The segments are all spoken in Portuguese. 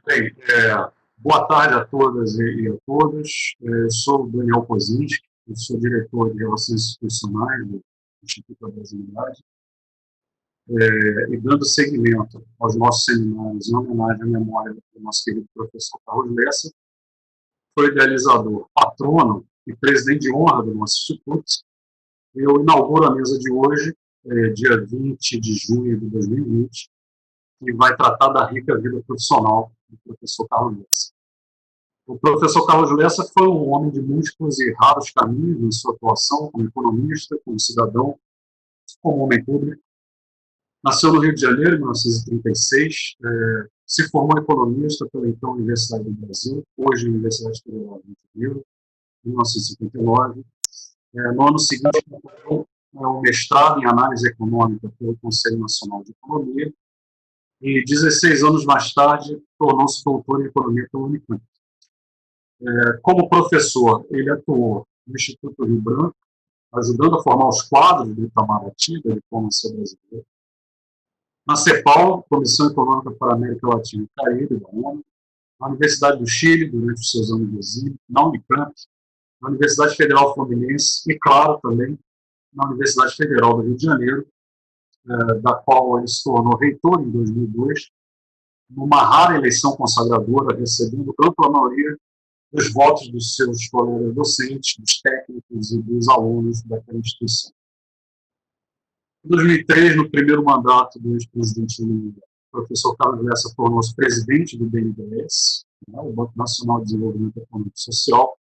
Bem, boa tarde a todas e a todos. Sou o Daniel Kozinski, eu sou diretor de Relações Institucionais do Instituto da Brasilidade, e dando seguimento aos nossos seminários em homenagem à memória do nosso querido professor Carlos Lessa, foi idealizador, patrono e presidente de honra do nosso instituto. Eu inauguro a mesa de hoje, dia 20 de junho de 2020, que vai tratar da rica vida profissional do professor Carlos Lessa. O professor Carlos Lessa foi um homem de múltiplos e raros caminhos em sua atuação como economista, como cidadão, como homem público. Nasceu no Rio de Janeiro, em 1936, se formou economista pela então Universidade do Brasil, hoje Universidade Federal do Rio, em 1959. No ano seguinte, concluiu o mestrado em análise econômica pelo Conselho Nacional de Economia e, 16 anos mais tarde, tornou-se doutor em economia pela Unicamp. Como professor, ele atuou no Instituto Rio Branco, ajudando a formar os quadros do Itamaraty, da diplomacia brasileira. Na CEPAL, Comissão Econômica para a América Latina e Caribe, da ONU. Na Universidade do Chile, durante os seus anos de exílio. Na Unicamp, na Universidade Federal Fluminense e, claro, também na Universidade Federal do Rio de Janeiro, da qual ele se tornou reitor em 2002, numa rara eleição consagradora, recebendo ampla maioria dos votos dos seus colegas docentes, dos técnicos e dos alunos daquela instituição. Em 2003, no primeiro mandato do ex-presidente Lula, o professor Carlos Lessa tornou-se presidente do BNDES, o Banco Nacional de Desenvolvimento Econômico e Social,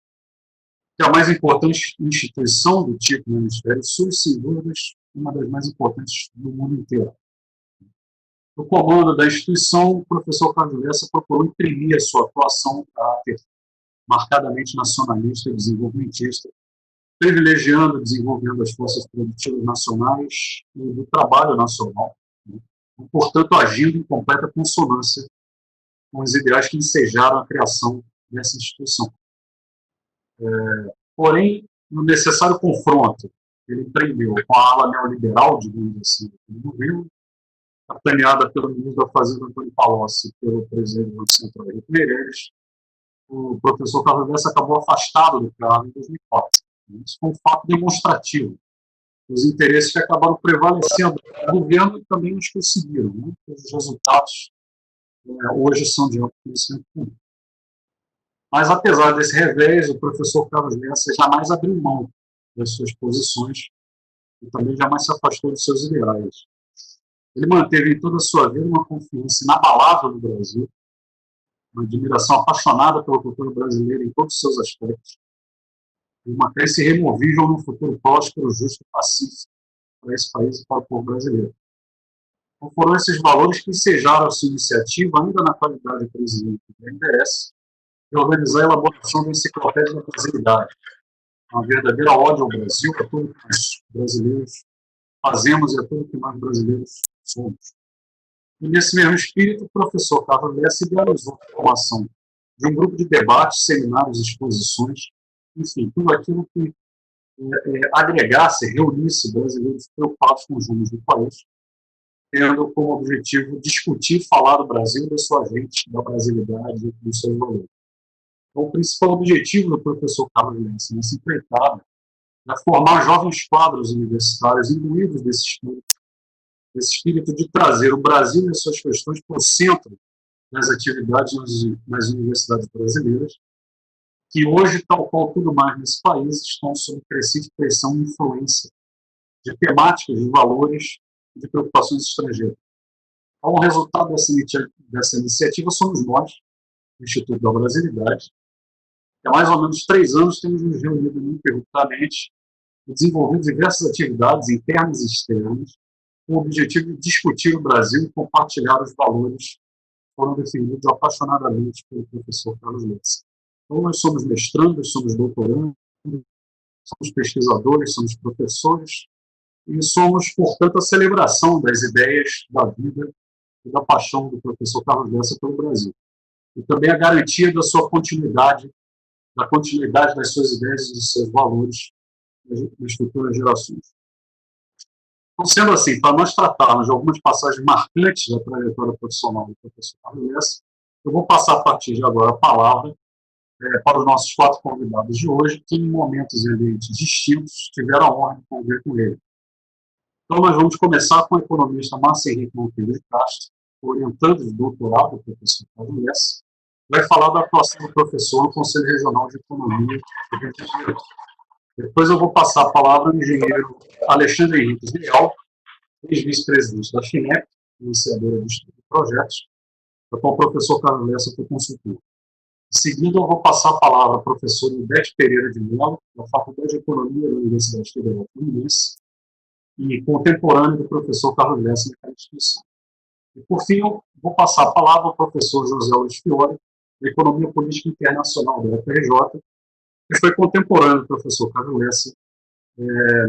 que é a mais importante instituição do tipo no Hemisfério Sul, sem dúvidas, uma das mais importantes do mundo inteiro. No comando da instituição, o professor Carlos Lessa procurou imprimir a sua atuação caráter marcadamente nacionalista e desenvolvimentista, privilegiando e desenvolvendo as forças produtivas nacionais e do trabalho nacional, e, portanto, agindo em completa consonância com os ideais que ensejaram a criação dessa instituição. Porém, no necessário confronto que ele empreendeu com a ala neoliberal, digamos assim, do governo, capitaneada pelo ministro da Fazenda, Antônio Palocci, e pelo presidente do Banco Central, Henrique Meirelles, o professor Carlos Lessa acabou afastado do cargo em 2004. Isso foi um fato demonstrativo. Os interesses que acabaram prevalecendo no governo e também os que seguiram. Os resultados hoje são de amplo conhecimento público. Mas, apesar desse revés, o professor Carlos Lessa jamais abriu mão das suas posições e também jamais se afastou dos seus ideais. Ele manteve em toda a sua vida uma confiança inabalável no Brasil, uma admiração apaixonada pela cultura brasileira em todos os seus aspectos, e uma crença irremovível num futuro próspero, justo e pacífico para esse país e para o povo brasileiro. Então, foram esses valores que ensejaram a sua iniciativa, ainda na qualidade de presidente do BNDES, de organizar a elaboração da Enciclopédia da Brasilidade, uma verdadeira ode ao Brasil, a tudo que nós brasileiros fazemos e a tudo que nós brasileiros somos. E, nesse mesmo espírito, o professor Carlos Lessa idealizou a formação de um grupo de debates, seminários, exposições, enfim, tudo aquilo que agregasse, reunisse brasileiros preocupados com os rumos do país, tendo como objetivo discutir e falar do Brasil, da sua gente, da brasilidade e dos seus valores. Então, o principal objetivo do professor Carlos Lessa nessa empreitada é formar jovens quadros universitários imbuídos desse espírito de trazer o Brasil e as suas questões para o centro das atividades nas universidades brasileiras, que hoje, tal qual tudo mais nesse país, estão sob crescente pressão e influência de temáticas, de valores e de preocupações estrangeiras. Então, o resultado dessa iniciativa somos nós, o Instituto da Brasilidade, que há mais ou menos 3 anos temos nos reunido ininterruptamente e desenvolvido diversas atividades internas e externas, com o objetivo de discutir o Brasil e compartilhar os valores que foram definidos apaixonadamente pelo professor Carlos Lessa. Então, nós somos mestrandos, somos doutorandos, somos pesquisadores, somos professores, e somos, portanto, a celebração das ideias, da vida e da paixão do professor Carlos Lessa pelo Brasil. E também a garantia da sua continuidade, da continuidade das suas ideias e dos seus valores nas futuras gerações. Então, sendo assim, para nós tratarmos de algumas passagens marcantes da trajetória profissional do professor Carlos Lessa, Eu vou passar a partir de agora a palavra para os nossos 4 convidados de hoje, que em momentos e ambientes distintos tiveram a honra de conviver com ele. Então, nós vamos começar com o economista Márcio Henrique Monteiro de Castro, orientando de doutorado, o professor Carlos Lessa, vai falar da atuação do professor no Conselho Regional de Economia do Rio de Janeiro. Depois eu vou passar a palavra ao engenheiro Alexandre Henrique Leal, ex-vice-presidente da FINEP, iniciadora do estudo de projetos, para qual o professor Carlos Lessa foi consultor. Em seguida, eu vou passar a palavra ao professor Ivete Pereira de Mello, da Faculdade de Economia da Universidade Federal Fluminense, e contemporâneo do professor Carlos Lessa naquela instituição. E, por fim, eu vou passar a palavra ao professor José Luiz Fiore, da Economia Política Internacional da UFRJ, que foi contemporâneo do professor Carlos Lessa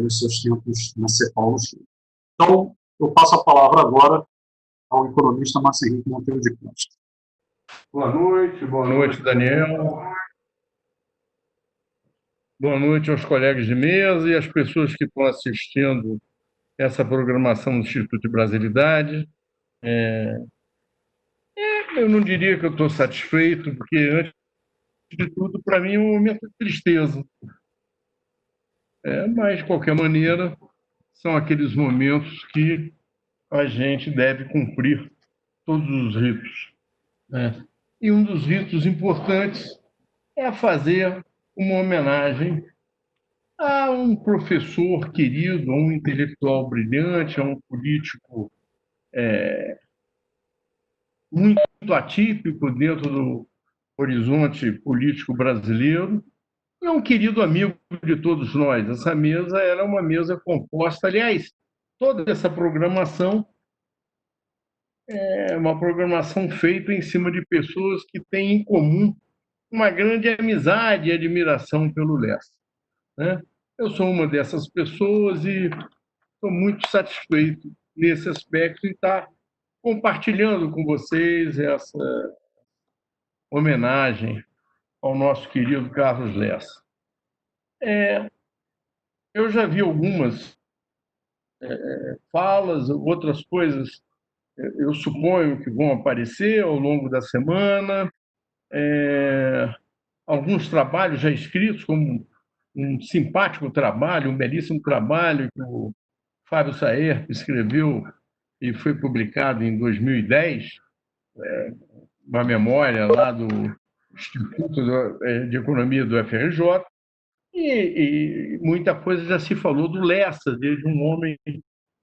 nos seus tempos na CEPAL no Chile. Então, eu passo a palavra agora ao economista Márcio Henrique Monteiro de Castro. Boa noite, Daniel. Boa noite aos colegas de mesa e às pessoas que estão assistindo essa programação do Instituto de Brasilidade. Eu não diria que eu estou satisfeito, porque, antes de tudo, para mim é um momento de tristeza. Mas, de qualquer maneira, são aqueles momentos que a gente deve cumprir todos os ritos. E um dos ritos importantes é fazer uma homenagem a um professor querido, a um intelectual brilhante, a um político muito atípico dentro do horizonte político brasileiro, e é um querido amigo de todos nós. Essa mesa era uma mesa composta, aliás, toda essa programação é uma programação feita em cima de pessoas que têm em comum uma grande amizade e admiração pelo Lessa. Eu sou uma dessas pessoas e estou muito satisfeito nesse aspecto em estar compartilhando com vocês essa homenagem ao nosso querido Carlos Lessa. Eu já vi algumas falas, outras coisas eu suponho que vão aparecer ao longo da semana, alguns trabalhos já escritos, como um simpático trabalho, um belíssimo trabalho que o Fábio Saer escreveu e foi publicado em 2010, uma memória lá do Instituto de Economia do FRJ, e muita coisa já se falou do Lessa, desde um homem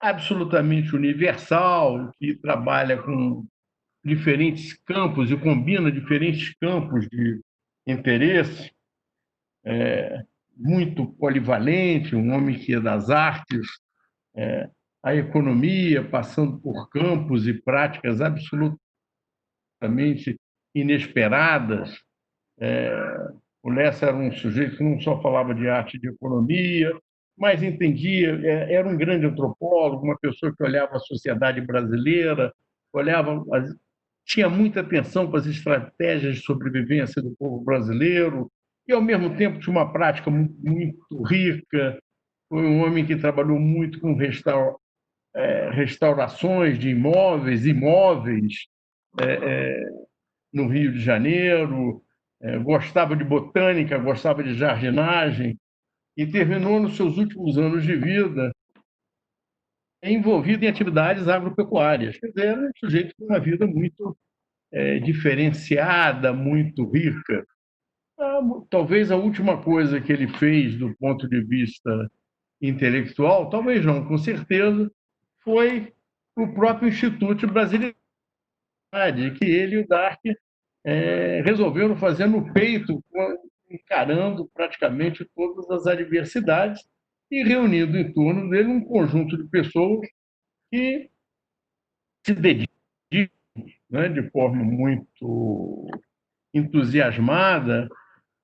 absolutamente universal, que trabalha com diferentes campos e combina diferentes campos de interesse, muito polivalente, um homem que é das artes, a economia, passando por campos e práticas absolutamente inesperadas. O Lessa era um sujeito que não só falava de arte e de economia, mas entendia, era um grande antropólogo, uma pessoa que olhava a sociedade brasileira, tinha muita atenção para as estratégias de sobrevivência do povo brasileiro e, ao mesmo tempo, tinha uma prática muito rica. Foi um homem que trabalhou muito com restaurações de imóveis no Rio de Janeiro, gostava de botânica, gostava de jardinagem e terminou nos seus últimos anos de vida envolvido em atividades agropecuárias. Quer dizer, era um sujeito com uma vida muito diferenciada, muito rica. Talvez a última coisa que ele fez do ponto de vista intelectual, talvez não, com certeza, foi o próprio Instituto Brasileiro, que ele e o Dark resolveram fazer no peito, encarando praticamente todas as adversidades e reunindo em torno dele um conjunto de pessoas que se dedicam, de forma muito entusiasmada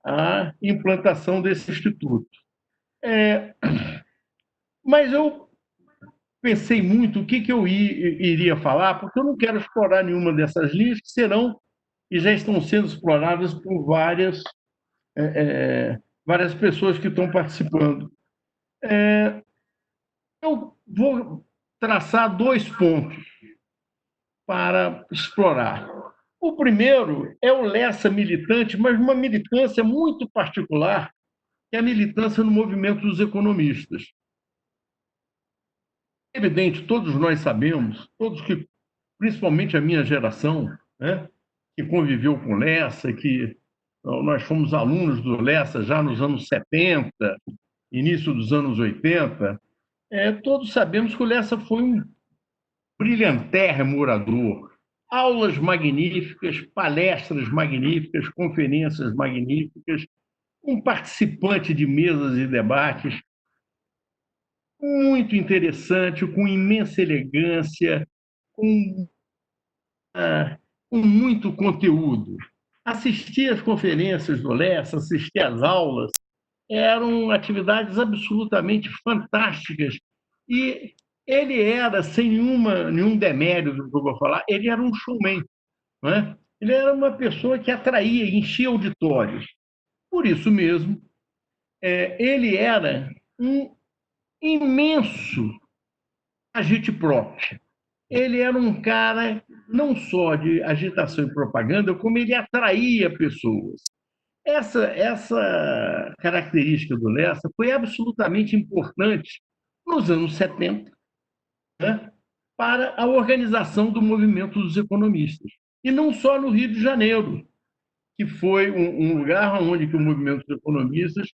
à implantação desse instituto. Mas eu pensei muito o que eu iria falar, porque eu não quero explorar nenhuma dessas linhas que serão e já estão sendo exploradas por várias pessoas que estão participando. Eu vou traçar 2 pontos para explorar. O primeiro é o Lessa militante, mas uma militância muito particular, que é a militância no movimento dos economistas. É evidente, todos nós sabemos, todos que, principalmente a minha geração, né, que conviveu com Lessa, que nós fomos alunos do Lessa já nos anos 70, início dos anos 80, todos sabemos que o Lessa foi um brilhantérrimo orador, aulas magníficas, palestras magníficas, conferências magníficas, um participante de mesas e debates muito interessante, com imensa elegância, com, com muito conteúdo. Assistir às conferências do Lessa, assistir às aulas, eram atividades absolutamente fantásticas. E ele era, sem nenhum demérito do que eu vou falar, ele era um showman. Não é? Ele era uma pessoa que atraía, enchia auditórios. Por isso mesmo, ele era um imenso agite-prop. Ele era um cara não só de agitação e propaganda, como ele atraía pessoas. Essa característica do Lessa foi absolutamente importante nos anos 70, né, para a organização do movimento dos economistas. E não só no Rio de Janeiro, que foi um lugar onde que o movimento dos economistas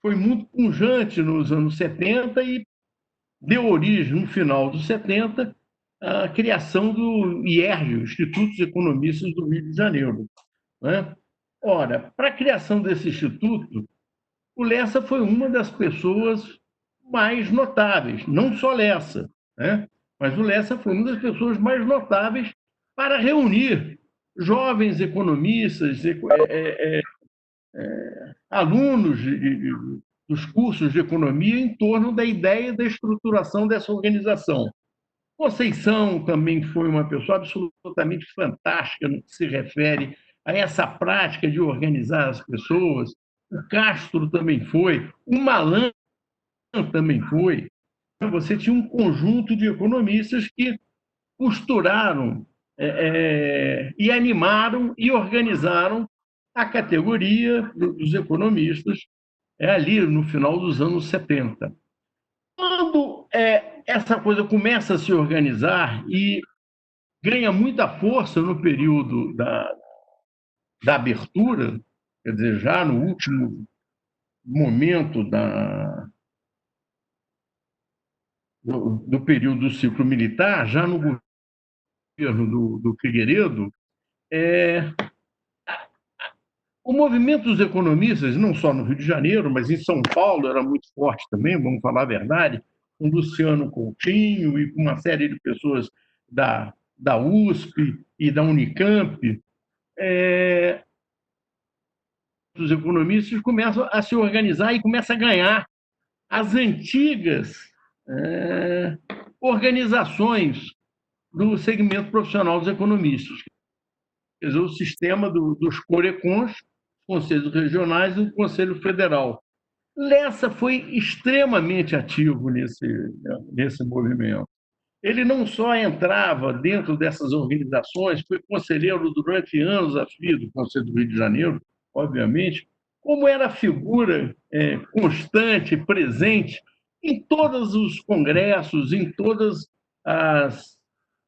foi muito pujante nos anos 70 e deu origem, no final dos 70, à criação do IERJ, Instituto dos Economistas do Rio de Janeiro. Né? Ora, para a criação desse instituto, o Lessa foi uma das pessoas mais notáveis, não só Lessa, né? Mas o Lessa foi uma das pessoas mais notáveis para reunir jovens economistas, alunos dos cursos de economia em torno da ideia da estruturação dessa organização. Conceição também foi uma pessoa absolutamente fantástica no que se refere a essa prática de organizar as pessoas. O Castro também foi, o Malan também foi. Você tinha um conjunto de economistas que costuraram e animaram e organizaram a categoria dos economistas ali no final dos anos 70. Quando essa coisa começa a se organizar e ganha muita força no período da abertura, quer dizer, já no último momento do período do ciclo militar, já no governo do Figueiredo, o movimento dos economistas, não só no Rio de Janeiro, mas em São Paulo era muito forte também, vamos falar a verdade, com Luciano Coutinho e com uma série de pessoas da USP e da Unicamp, os economistas começam a se organizar e começam a ganhar as antigas organizações do segmento profissional dos economistas. Quer dizer, o sistema dos CORECONs, conselhos regionais e o Conselho Federal. Lessa foi extremamente ativo nesse movimento. Ele não só entrava dentro dessas organizações, foi conselheiro durante anos a fio do Conselho do Rio de Janeiro, obviamente, como era figura constante, presente em todos os congressos, em todas as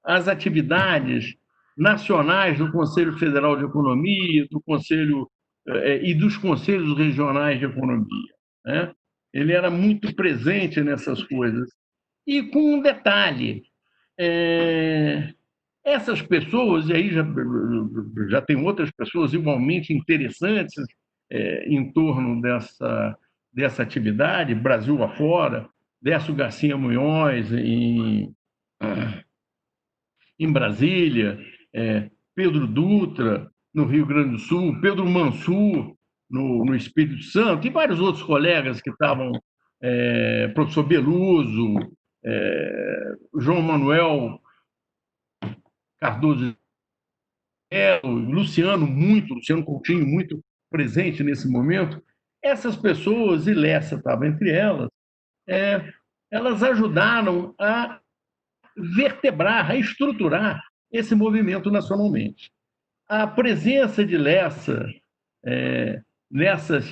atividades nacionais do Conselho Federal de Economia, do Conselho e dos conselhos regionais de economia. Né? Ele era muito presente nessas coisas. E com um detalhe, essas pessoas, e aí já tem outras pessoas igualmente interessantes em torno dessa atividade, Brasil afora, Décio Garcia Munhoz em Brasília, Pedro Dutra, no Rio Grande do Sul, Pedro Mansur, no Espírito Santo, e vários outros colegas que estavam, professor Beluso, João Manuel Cardoso, Luciano Coutinho, muito presente nesse momento. Essas pessoas, e Lessa estava entre elas, elas ajudaram a vertebrar, a estruturar esse movimento nacionalmente. a presença de Lessa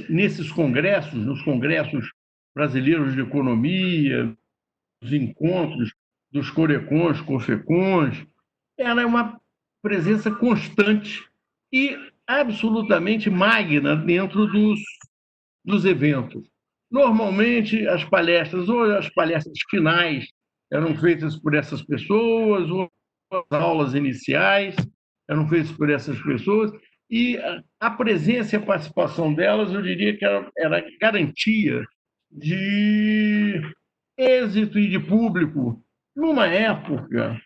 nesses congressos, nos congressos brasileiros de economia, os encontros dos corecons, confecons, ela é uma presença constante e absolutamente magna dentro dos eventos. Normalmente, as palestras, ou as palestras finais, eram feitas por essas pessoas, ou as aulas iniciais eram feitas por essas pessoas, e a presença e a participação delas, eu diria que era garantia de êxito e de público numa época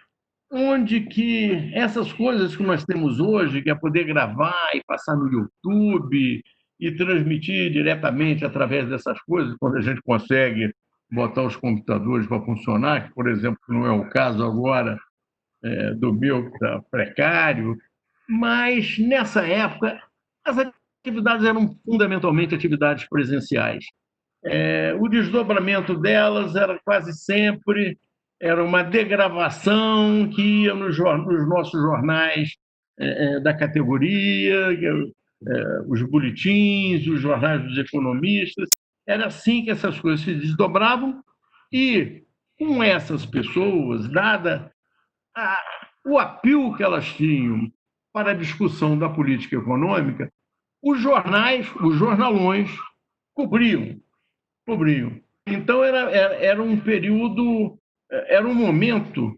onde que essas coisas que nós temos hoje, que é poder gravar e passar no YouTube e transmitir diretamente através dessas coisas, quando a gente consegue botar os computadores para funcionar, que, por exemplo, não é o caso agora do meu, que está precário, mas nessa época as atividades eram fundamentalmente atividades presenciais. O desdobramento delas era quase sempre uma degravação que ia nos nossos jornais da categoria, os boletins, os jornais dos economistas. Era assim que essas coisas se desdobravam e, com essas pessoas, dada o apelo que elas tinham para a discussão da política econômica, os jornais, os jornalões, cobriam. Então, era um período, era um momento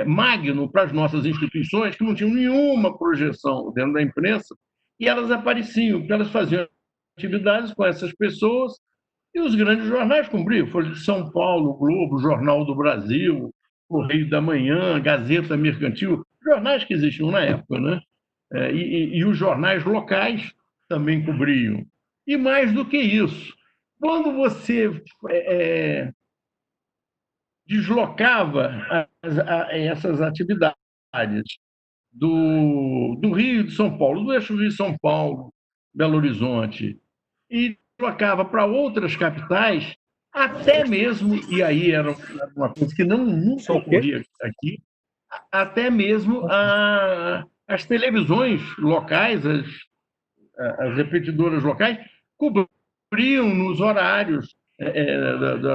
magno para as nossas instituições, que não tinham nenhuma projeção dentro da imprensa, e elas apareciam, porque elas faziam atividades com essas pessoas, e os grandes jornais cumpriam. Folha de São Paulo, Globo, Jornal do Brasil, Correio da Manhã, Gazeta Mercantil, jornais que existiam na época, né? E os jornais locais também cobriam. E mais do que isso, quando você deslocava essas atividades do Rio de São Paulo, do eixo Rio-São Paulo, Belo Horizonte, e deslocava para outras capitais, até mesmo, e aí era uma coisa que nunca ocorria aqui, até mesmo as televisões locais, as repetidoras locais, cobriam nos horários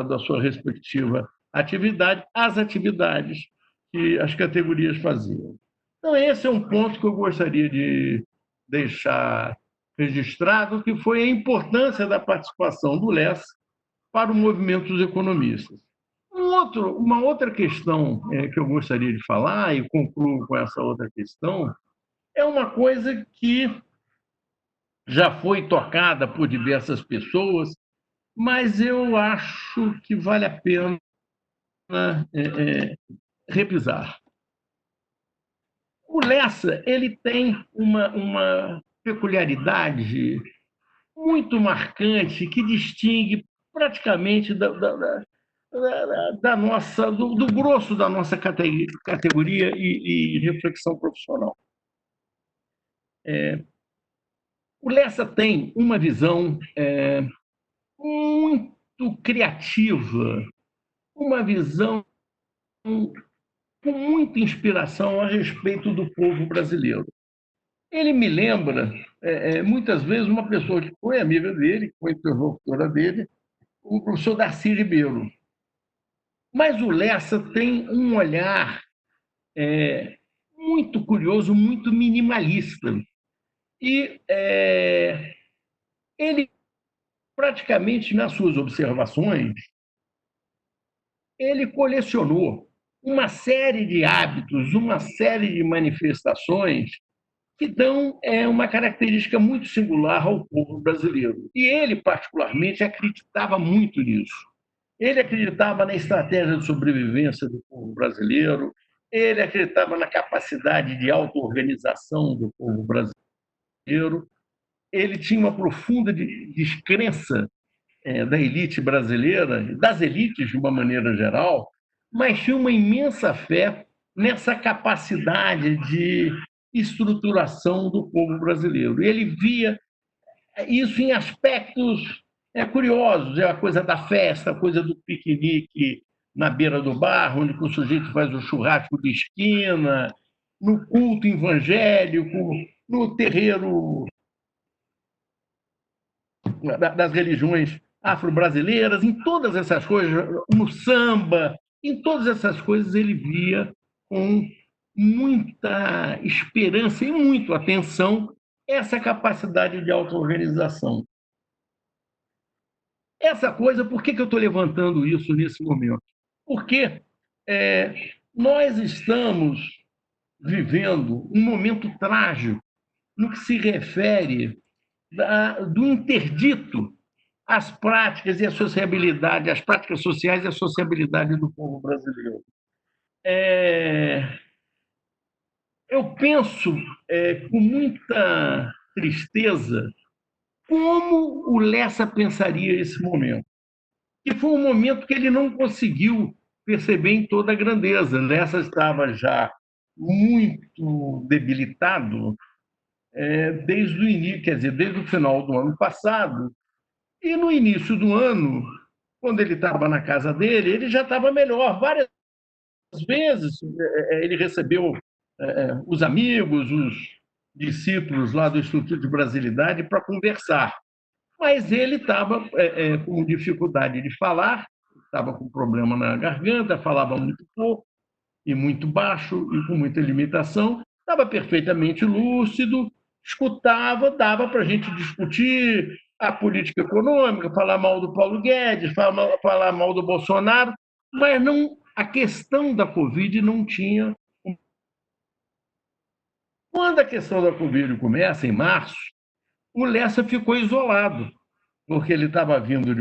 da sua respectiva atividade as atividades que as categorias faziam. Então, esse é um ponto que eu gostaria de deixar registrado, que foi a importância da participação do Lessa para o movimento dos economistas. Uma outra questão que eu gostaria de falar, e concluo com essa outra questão, é uma coisa que já foi tocada por diversas pessoas, mas eu acho que vale a pena repisar. O Lessa ele tem uma peculiaridade muito marcante que distingue praticamente do grosso da nossa categoria e reflexão profissional. O Lessa tem uma visão muito criativa, uma visão com muita inspiração a respeito do povo brasileiro. Ele me lembra, muitas vezes, uma pessoa que foi amiga dele, que foi interlocutora dele, o professor Darcy Ribeiro. Mas o Lessa tem um olhar muito curioso, muito minimalista. E ele, praticamente, nas suas observações, ele colecionou uma série de hábitos, uma série de manifestações que dão uma característica muito singular ao povo brasileiro. E ele, particularmente, acreditava muito nisso. Ele acreditava na estratégia de sobrevivência do povo brasileiro, ele acreditava na capacidade de auto-organização do povo brasileiro, ele tinha uma profunda descrença da elite brasileira, das elites de uma maneira geral, mas tinha uma imensa fé nessa capacidade de estruturação do povo brasileiro. E ele via isso em aspectos curiosos, a coisa da festa, a coisa do piquenique na beira do bar, onde o sujeito faz o churrasco de esquina, no culto evangélico, no terreiro das religiões afro-brasileiras, em todas essas coisas, no samba, em todas essas coisas ele via com muita esperança e muita atenção essa capacidade de auto-organização. Essa coisa, por que eu estou levantando isso nesse momento? Porque nós estamos vivendo um momento trágico no que se refere do interdito às práticas e à sociabilidade, às práticas sociais e à sociabilidade do povo brasileiro. Eu penso com muita tristeza como o Lessa pensaria esse momento. E foi um momento que ele não conseguiu perceber em toda a grandeza. Lessa estava já muito debilitado desde o início, quer dizer, desde o final do ano passado. E no início do ano, quando ele estava na casa dele, ele já estava melhor. Várias vezes ele recebeu os amigos, os discípulos lá do Instituto de Brasilidade para conversar. Mas ele estava com dificuldade de falar, estava com problema na garganta, falava muito pouco e muito baixo e com muita limitação, estava perfeitamente lúcido, escutava, dava para a gente discutir a política econômica, falar mal do Paulo Guedes, falar mal do Bolsonaro, mas não, a questão da Covid não tinha. Quando a questão da Covid começa, em março, o Lessa ficou isolado, porque ele estava vindo de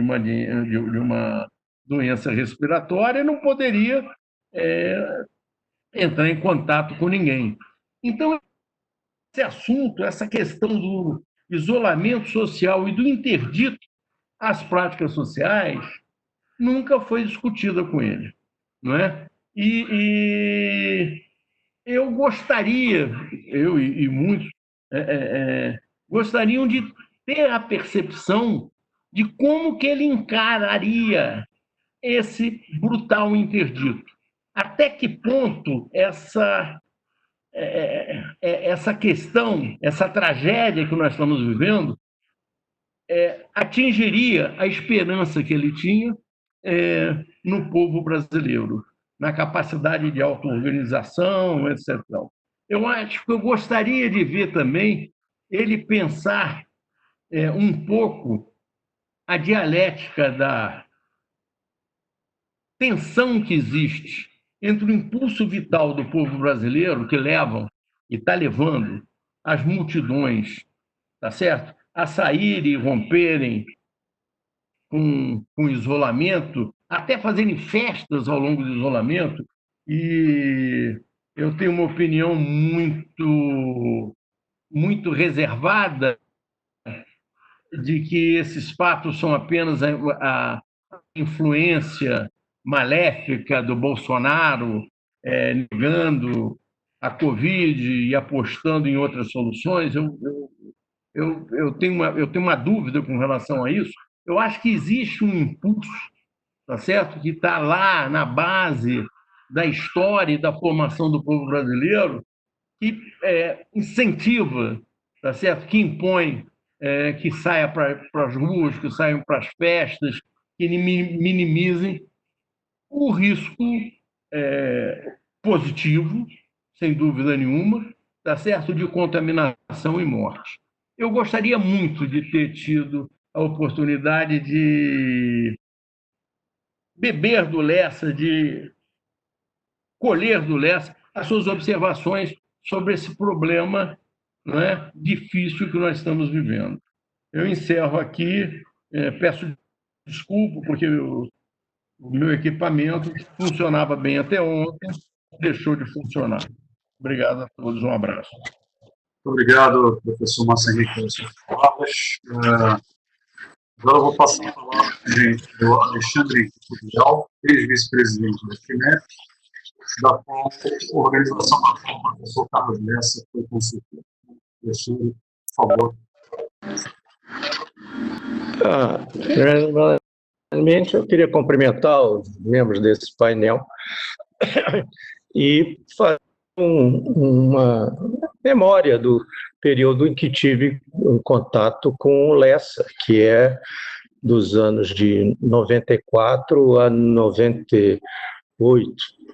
uma doença respiratória e não poderia entrar em contato com ninguém. Então, esse assunto, essa questão do isolamento social e do interdito às práticas sociais, nunca foi discutida com ele, não é? E eu gostaria, eu e muitos, gostariam de ter a percepção de como que ele encararia esse brutal interdito. Até que ponto essa questão, essa tragédia que nós estamos vivendo, atingiria a esperança que ele tinha no povo brasileiro, na capacidade de auto-organização, etc. Eu acho que eu gostaria de ver também ele pensar um pouco a dialética da tensão que existe entre o impulso vital do povo brasileiro, que levam e está levando as multidões, tá certo? A saírem e romperem com o isolamento, até fazerem festas ao longo do isolamento. E eu tenho uma opinião muito reservada de que esses fatos são apenas a influência maléfica do Bolsonaro, negando a Covid e apostando em outras soluções. Eu tenho uma dúvida com relação a isso. Eu acho que existe um impulso, tá certo, que está lá na base da história e da formação do povo brasileiro, que incentiva, tá certo, que impõe que saia para as ruas, que saiam para as festas, que minimizem o risco positivo, sem dúvida nenhuma, tá certo, de contaminação e morte. Eu gostaria muito de ter tido a oportunidade de beber do Lessa, de colher do Lessa as suas observações sobre esse problema, não é, difícil que nós estamos vivendo. Eu encerro aqui, peço desculpa, porque o meu equipamento funcionava bem até ontem, deixou de funcionar. Obrigado a todos, um abraço. Muito obrigado, professor Márcio Henrique, pelas suas palavras. Agora eu vou passar a palavra para o Alexandre Vidal, ex-vice-presidente da FINEP, da qual a organização da qual o professor Carlos Lessa foi consultor. Alexandre, por favor. Primeiramente, eu queria cumprimentar os membros desse painel e fazer uma memória do período em que tive um contato com o Lessa, que é dos anos de 94 a 98,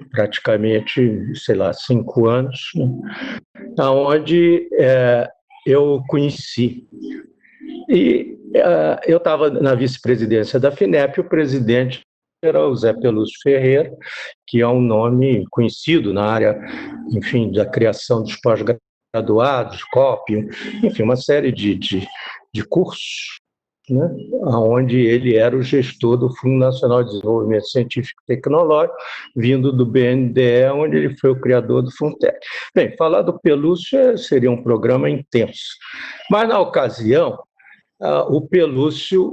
praticamente, sei lá, 5 anos, né? Onde eu conheci. E eu estava na vice-presidência da FINEP, o presidente era o Zé Peluso Ferreira, que é um nome conhecido na área, enfim, da criação dos pós-graduados, COP, enfim, uma série de cursos, né, onde ele era o gestor do Fundo Nacional de Desenvolvimento Científico e Tecnológico, vindo do BNDE, onde ele foi o criador do Fundtec. Bem, falar do Peluso seria um programa intenso, mas na ocasião, o Pelúcio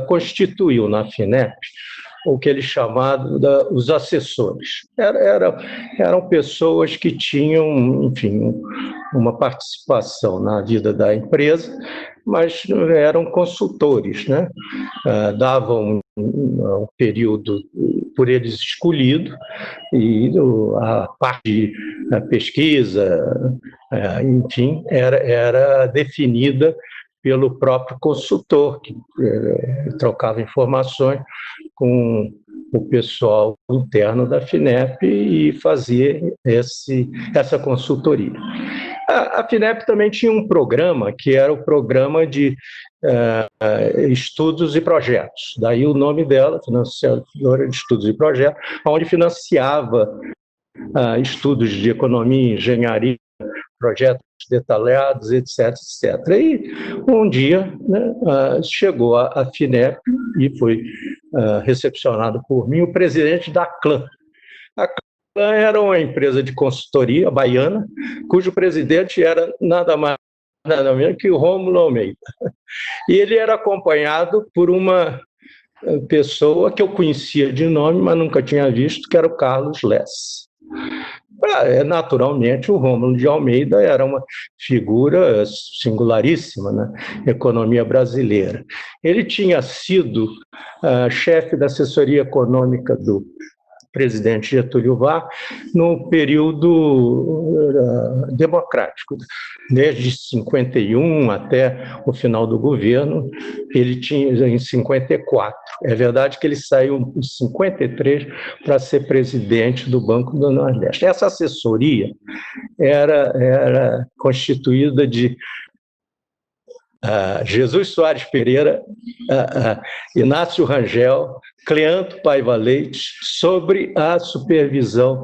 constituiu na FINEP o que ele chamava os assessores. Eram pessoas que tinham, enfim, uma participação na vida da empresa, mas eram consultores, né? Davam um período por eles escolhido, e a parte de pesquisa, enfim, era definida pelo próprio consultor, que trocava informações com o pessoal interno da FINEP e fazia essa consultoria. A FINEP também tinha um programa, que era o programa de estudos e projetos. Daí o nome dela, Financiadora de Estudos e Projetos, onde financiava estudos de economia, engenharia, projetos detalhados, etc, etc. E um dia, né, chegou a FINEP e foi recepcionado por mim o presidente da CLAN. A CLAN era uma empresa de consultoria baiana, cujo presidente era nada mais nada menos que o Rômulo Almeida. E ele era acompanhado por uma pessoa que eu conhecia de nome, mas nunca tinha visto, que era o Carlos Lessa. Naturalmente, o Rômulo de Almeida era uma figura singularíssima na economia brasileira. Ele tinha sido chefe da assessoria econômica do presidente Getúlio Vargas no período democrático, desde 51 até o final do governo. Ele tinha em 54. É verdade que ele saiu em 53 para ser presidente do Banco do Nordeste. Essa assessoria era constituída de Jesus Soares Pereira, Inácio Rangel, Cleanto Paiva Leite, sobre a supervisão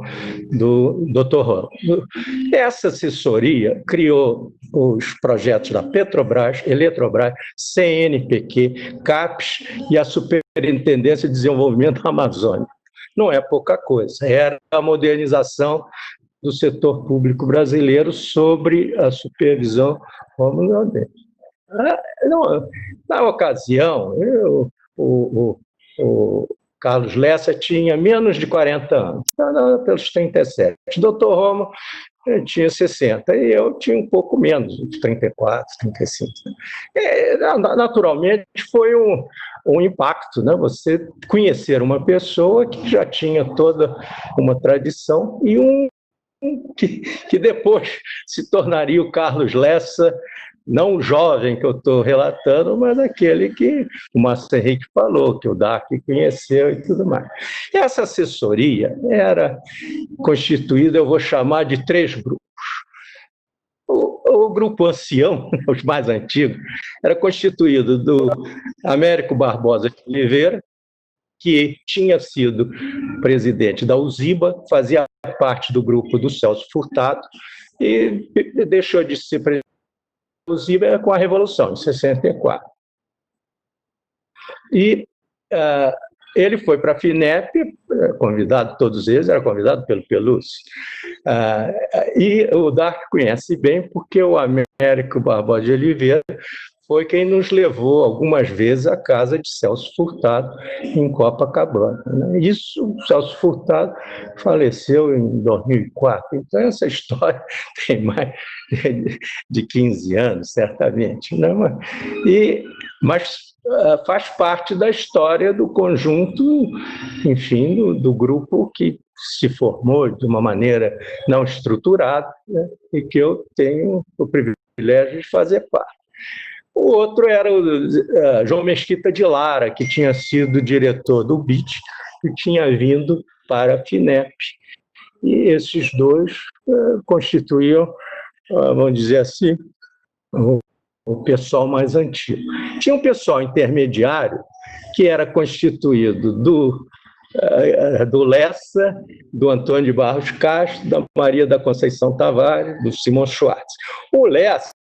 do Dr. Rômulo. Essa assessoria criou os projetos da Petrobras, Eletrobras, CNPq, CAPES e a Superintendência de Desenvolvimento da Amazônia. Não é pouca coisa, era a modernização do setor público brasileiro sobre a supervisão Rômulo Almeida. Na ocasião, o Carlos Lessa tinha menos de 40 anos, pelos 37. O doutor Rômulo tinha 60, e eu tinha um pouco menos, 34, 35. Naturalmente, foi um impacto, né? Você conhecer uma pessoa que já tinha toda uma tradição e que depois se tornaria o Carlos Lessa, não o jovem que eu estou relatando, mas aquele que o Márcio Henrique falou, que o Dark conheceu e tudo mais. Essa assessoria era constituída, eu vou chamar de 3 grupos. O grupo ancião, os mais antigos, era constituído do Américo Barbosa de Oliveira, que tinha sido presidente da USIBA, fazia parte do grupo do Celso Furtado e deixou de ser presidente inclusive com a Revolução, em 64. E ele foi para a FINEP, convidado, todos eles, era convidado pelo Pelúcio. E o Dark conhece bem, porque o Américo Barbosa de Oliveira foi quem nos levou algumas vezes à casa de Celso Furtado, em Copacabana. Isso, Celso Furtado faleceu em 2004. Então, essa história tem mais de 15 anos, certamente. Mas faz parte da história do conjunto, enfim, do grupo que se formou de uma maneira não estruturada, né, e que eu tenho o privilégio de fazer parte. O outro era o João Mesquita de Lara, que tinha sido diretor do BIT e tinha vindo para a FINEP. E esses dois constituíam, vamos dizer assim, o pessoal mais antigo. Tinha um pessoal intermediário que era constituído do Lessa, do Antônio de Barros Castro, da Maria da Conceição Tavares, do Simão Schwartz. O Lessa,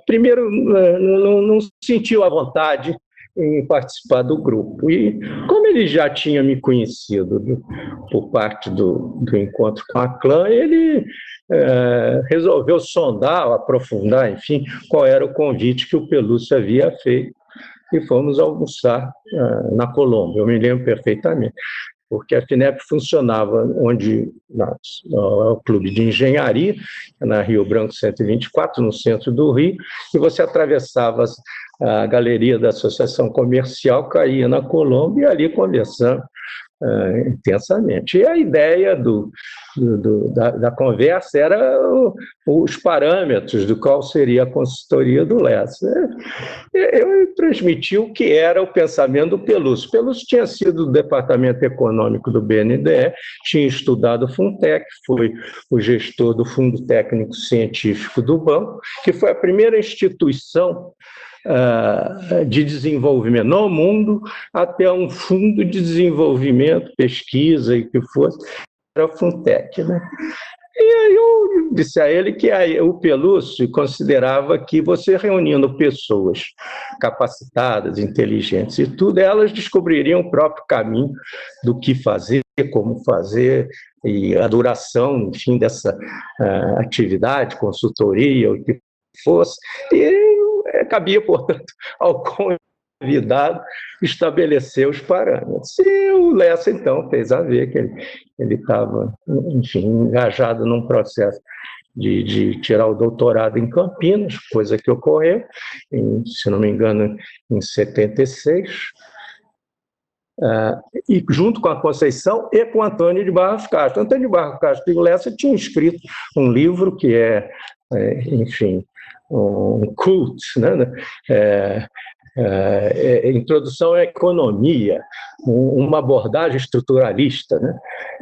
primeiro, não sentiu a vontade em participar do grupo. E como ele já tinha me conhecido por parte do encontro com a clã, ele resolveu sondar, aprofundar, enfim, qual era o convite que o Pelúcio havia feito, e fomos almoçar na Colômbia, eu me lembro perfeitamente, porque a FINEP funcionava no Clube de Engenharia, na Rio Branco 124, no centro do Rio, e você atravessava a galeria da Associação Comercial, caía na Colômbia e ali conversando intensamente. E a ideia da conversa era os parâmetros do qual seria a consultoria do Lessa. Eu transmiti o que era o pensamento do Pelúcio. Pelúcio tinha sido do Departamento Econômico do BNDE, tinha estudado o Funtec, foi o gestor do Fundo Técnico Científico do Banco, que foi a primeira instituição de desenvolvimento no mundo, até um fundo de desenvolvimento, pesquisa e que fosse, era o Funtec, né? E aí eu disse a ele que o Pelúcio considerava que você reunindo pessoas capacitadas, inteligentes e tudo, elas descobririam o próprio caminho do que fazer, como fazer, e a duração, enfim, dessa atividade, consultoria, o que fosse. E cabia, portanto, ao convidado estabelecer os parâmetros. E o Lessa, então, fez a ver que ele estava, enfim, engajado num processo de tirar o doutorado em Campinas, coisa que ocorreu, se não me engano, em 76, e junto com a Conceição e com Antônio de Barros Castro. Antônio de Barros Castro e o Lessa tinham escrito um livro que enfim, um cult, né? Introdução à Economia, uma abordagem estruturalista, né?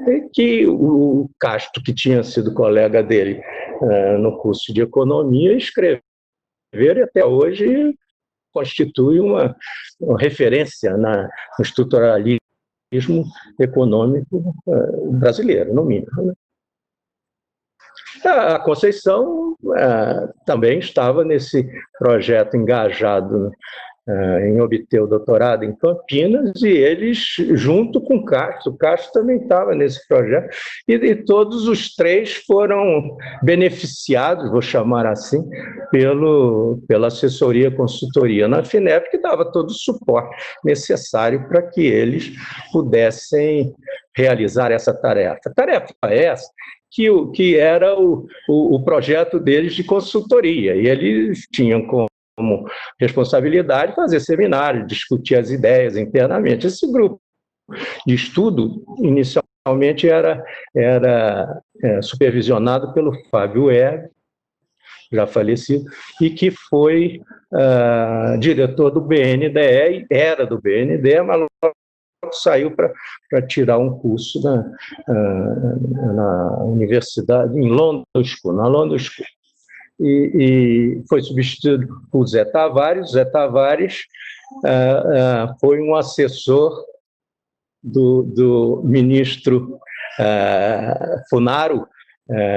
E que o Castro, que tinha sido colega dele no curso de Economia, escreveu e até hoje constitui uma referência no estruturalismo econômico brasileiro, no mínimo, né? A Conceição também estava nesse projeto engajado em obter o doutorado em Campinas, e eles, junto com o Castro também estava nesse projeto, e todos os três foram beneficiados, vou chamar assim, pela assessoria e consultoria na FINEP, que dava todo o suporte necessário para que eles pudessem realizar essa tarefa. Tarefa essa que era o projeto deles de consultoria, e eles tinham como responsabilidade fazer seminários, discutir as ideias internamente. Esse grupo de estudo, inicialmente, era supervisionado pelo Fábio Herb, já falecido, e que foi diretor do BNDE, era do BNDE, mas saiu para tirar um curso na universidade, em London School, na London School. E foi substituído por Zé Tavares. Zé Tavares foi um assessor do ministro Funaro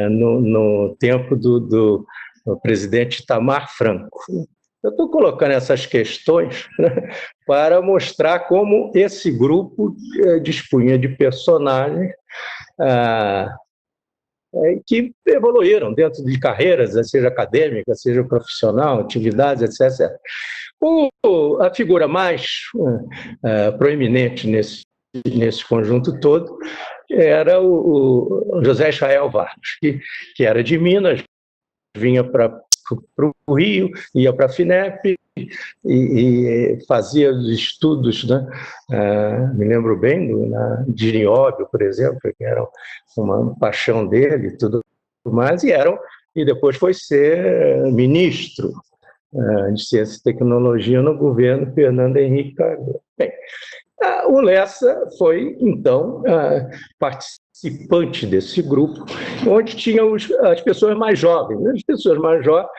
no tempo do presidente Itamar Franco. Eu estou colocando essas questões, né, para mostrar como esse grupo dispunha de personagens que evoluíram dentro de carreiras, seja acadêmica, seja profissional, atividades, etc. A figura mais proeminente nesse conjunto todo era o José Israel Vargas, que era de Minas, vinha para para o Rio, ia para a FINEP e fazia os estudos, né? Me lembro bem de nióbio, por exemplo, que era uma paixão dele e tudo mais, e depois foi ser ministro de Ciência e Tecnologia no governo Fernando Henrique Cardoso. Bem, o Lessa foi, então, participante desse grupo, onde tinham as pessoas mais jovens. As pessoas mais jovens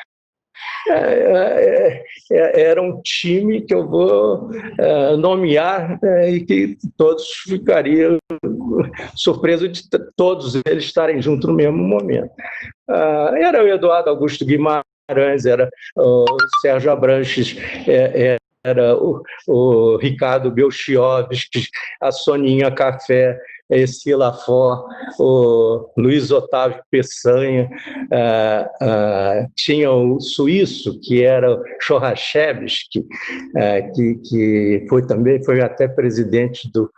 era um time que eu vou nomear e que todos ficariam surpresos de todos eles estarem juntos no mesmo momento. Era o Eduardo Augusto Guimarães, era o Sérgio Abranches, era o Ricardo Belchiovski, a Soninha Café, esse Lafort, o Luiz Otávio Peçanha, tinha o suíço, que era o Chorachevski, que foi até presidente do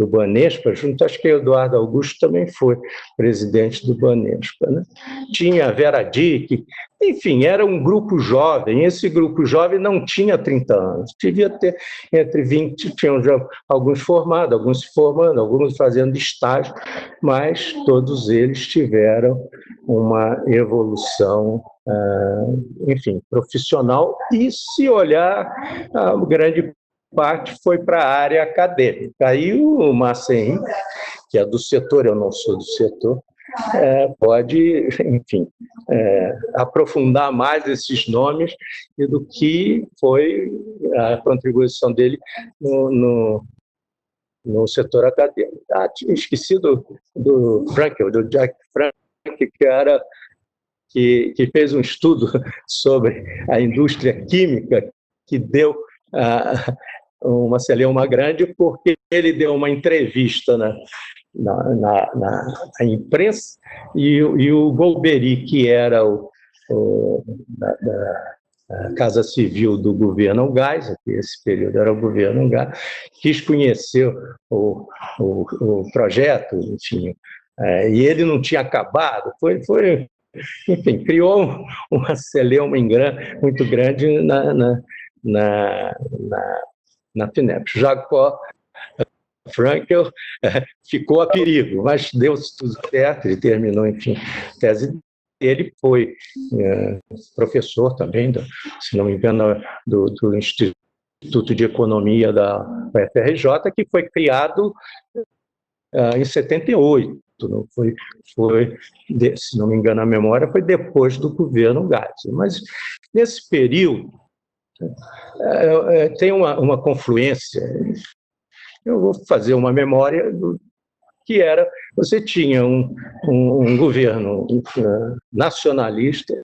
Banespa, junto, acho que o Eduardo Augusto também foi presidente do Banespa, né? Tinha a Vera Dick, enfim, era um grupo jovem. Esse grupo jovem não tinha 30 anos, devia ter entre 20, tinham já alguns formados, alguns se formando, alguns fazendo estágio, mas todos eles tiveram uma evolução, enfim, profissional, e se olhar, a grande parte foi para a área acadêmica. Aí o Márcio Henrique, que é do setor, eu não sou do setor, pode, enfim, aprofundar mais esses nomes e do que foi a contribuição dele no setor acadêmico. Tinha esquecido do Frankel, do Jack Frankel, que fez um estudo sobre a indústria química, que deu uma celeuma grande, porque ele deu uma entrevista na imprensa, e o Golbery, que era da Casa Civil do governo Geisel, que esse período era o governo Geisel, quis conhecer o projeto, enfim, e ele não tinha acabado, enfim, criou uma celeuma muito grande na FINEP. Jacó Frankel ficou a perigo, mas deu tudo certo, ele terminou, enfim, a tese. Ele foi professor também, se não me engano, do Instituto de Economia da UFRJ, que foi criado em 78. Não foi, se não me engano a memória, foi depois do governo Geisel. Mas nesse período tem uma confluência. Eu vou fazer uma memória que era, você tinha um governo nacionalista,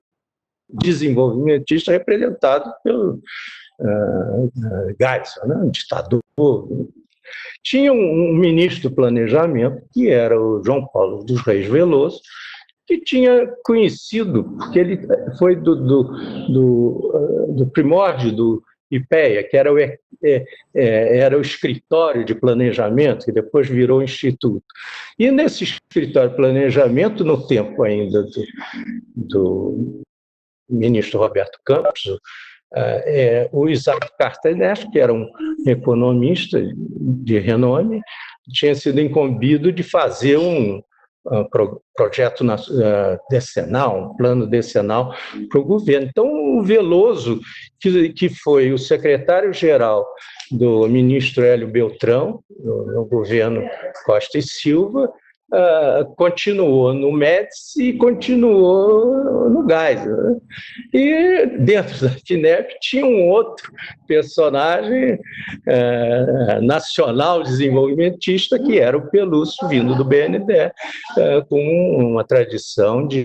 desenvolvimentista, representado pelo Geisel, né, um ditador. Tinha um ministro do planejamento, que era o João Paulo dos Reis Veloso, que tinha conhecido, porque ele foi do primórdio do IPEA, que era o escritório de planejamento, que depois virou instituto. E nesse escritório de planejamento, no tempo ainda do ministro Roberto Campos, o Isaac Cartenesch, que era um economista de renome, tinha sido incumbido de fazer um projeto decenal, um plano decenal para o governo. Então, o Veloso, que foi o secretário-geral do ministro Hélio Beltrão, no governo Costa e Silva, continuou no Médici e continuou no Geisel. E dentro da FINEP tinha um outro personagem nacional desenvolvimentista, que era o Pelúcio, vindo do BNDE, com uma tradição de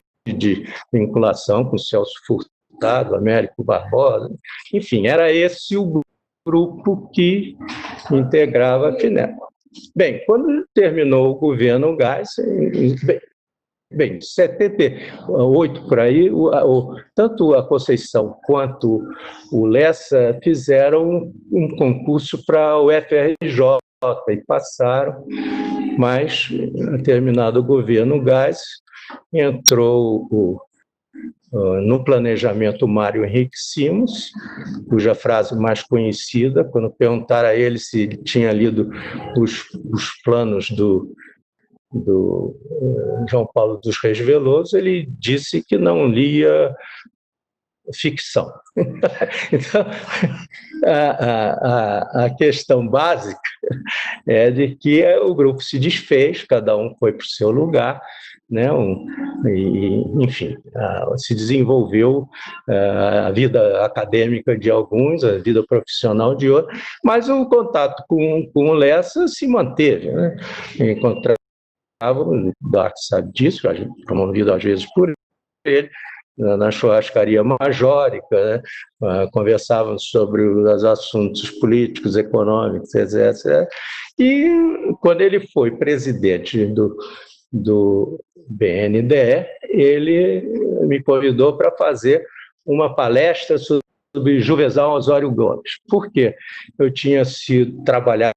vinculação com Celso Furtado, Américo Barbosa. Enfim, era esse o grupo que integrava a FINEP. Bem, quando terminou o governo Geisel, bem, de 78 por aí, tanto a Conceição quanto o Lessa fizeram um concurso para o UFRJ e passaram, mas, terminado o governo Geisel, entrou no planejamento Mário Henrique Simons, cuja frase mais conhecida, quando perguntaram a ele se ele tinha lido os planos do João Paulo dos Reis Veloso, ele disse que não lia ficção. Então, a questão básica é de que o grupo se desfez, cada um foi para o seu lugar, né? Enfim, se desenvolveu a vida acadêmica de alguns, a vida profissional de outros, mas o contato com o Lessa se manteve, né? O Duarte sabe disso, promovido às vezes por ele, na churrascaria majórica, né? Conversávamos sobre os assuntos políticos, econômicos, etc. E quando ele foi presidente do BNDE, ele me convidou para fazer uma palestra sobre Juvezal Osório Gomes. Por quê? Eu tinha sido trabalhado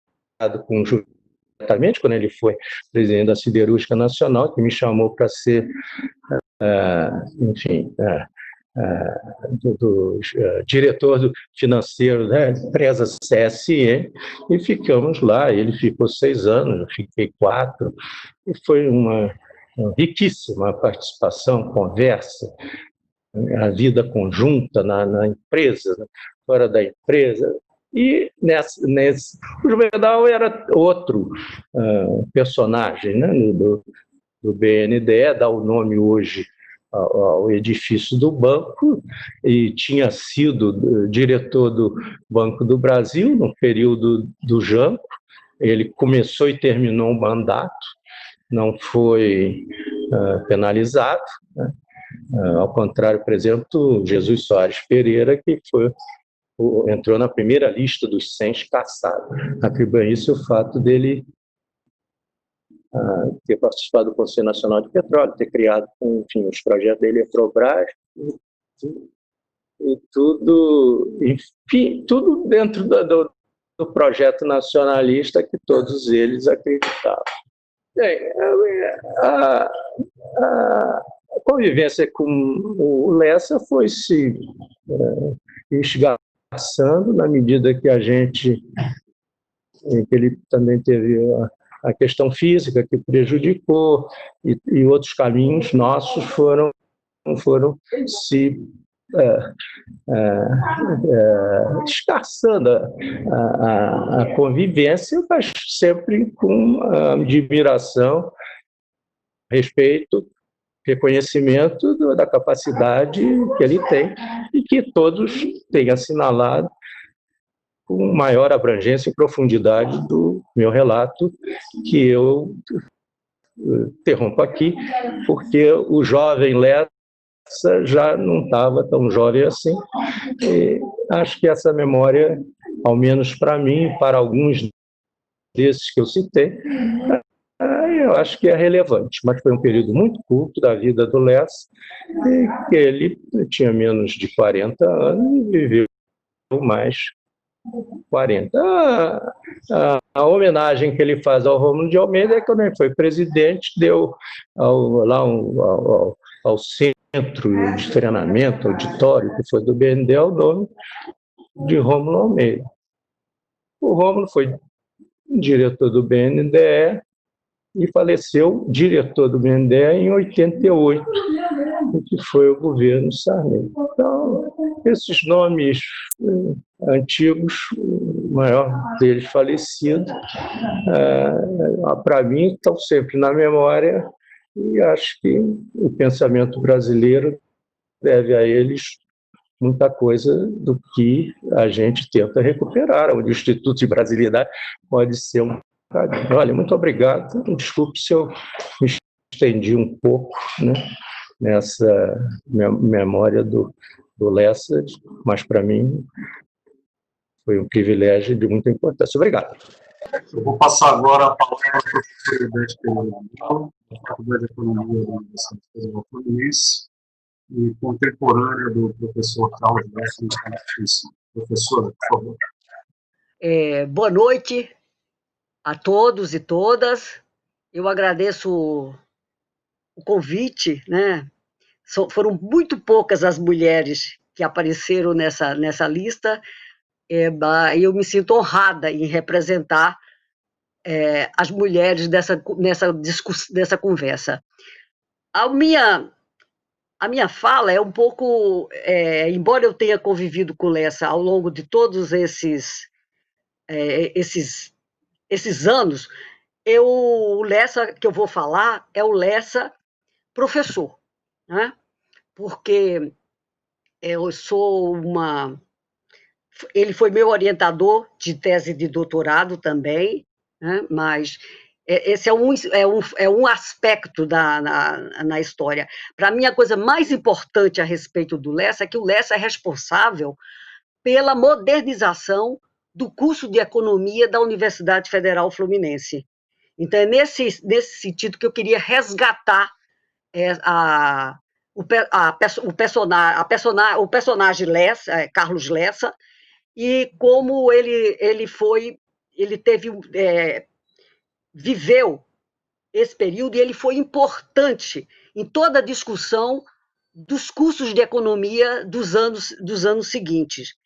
com diretamente quando ele foi presidente da Siderúrgica Nacional, que me chamou para ser, enfim, diretor financeiro da empresa CSN, e ficamos lá. Ele ficou 6 anos, eu fiquei 4, e foi uma riquíssima participação, conversa, a vida conjunta na empresa, fora da empresa. E o Juvenal era outro personagem, né, do BNDE, dá o nome hoje ao edifício do banco, e tinha sido diretor do Banco do Brasil no período do Janco. Ele começou e terminou o mandato, não foi penalizado, né? Ao contrário, por exemplo, Jesus Soares Pereira, que entrou na primeira lista dos 100 caçados. Atribui isso o fato dele ter participado do Conselho Nacional de Petróleo, ter criado, enfim, os projetos da Eletrobras, e tudo, enfim, tudo dentro do projeto nacionalista que todos eles acreditavam. Bem, a convivência com o Lessa foi se esgarçando na medida que ele também teve a questão física que prejudicou, e outros caminhos nossos foram se esgarçando a convivência, mas sempre com admiração, respeito, reconhecimento da capacidade que ele tem, e que todos têm assinalado com maior abrangência e profundidade do meu relato, que eu interrompo aqui, porque o jovem Lessa já não estava tão jovem assim, e acho que essa memória, ao menos para mim, para alguns desses que eu citei, eu acho que é relevante, mas foi um período muito curto da vida do Lessa, e que ele tinha menos de 40 anos e viveu mais 40. A homenagem que ele faz ao Rômulo de Almeida é que, quando ele foi presidente, deu ao centro de treinamento, auditório, que foi do BNDE, o nome de Rômulo Almeida. O Rômulo foi diretor do BNDE e faleceu diretor do BNDE em 88, que foi o governo Sarney. Então, esses nomes antigos, o maior deles falecido, para mim, estão sempre na memória, e acho que o pensamento brasileiro deve a eles muita coisa do que a gente tenta recuperar, onde o Instituto de Brasilidade pode ser um caminho. Olha, muito obrigado. Desculpe se eu me estendi um pouco, né, nessa memória do Lessa, mas para mim foi um privilégio de muita importância. Obrigado. Eu vou passar agora a palavra para a professora Ivete Pereira, da Faculdade de Economia da Universidade Federal Fluminense e contemporânea do professor Carlos Lessa. Professora, por favor. Boa noite a todos e todas. Eu agradeço o convite, né? foram muito poucas as mulheres que apareceram nessa lista, e eu me sinto honrada em representar as mulheres nessa conversa. A minha fala é um pouco, embora eu tenha convivido com Lessa ao longo de todos esses anos, o Lessa que eu vou falar é o Lessa professor, né? Porque eu sou ele foi meu orientador de tese de doutorado também, né? Mas esse é um aspecto na história. Para mim, a coisa mais importante a respeito do Lessa é que o Lessa é responsável pela modernização do curso de economia da Universidade Federal Fluminense. Então, é nesse sentido que eu queria resgatar o personagem Lessa, Carlos Lessa, e como ele viveu esse período, e ele foi importante em toda a discussão dos cursos de economia dos anos seguintes,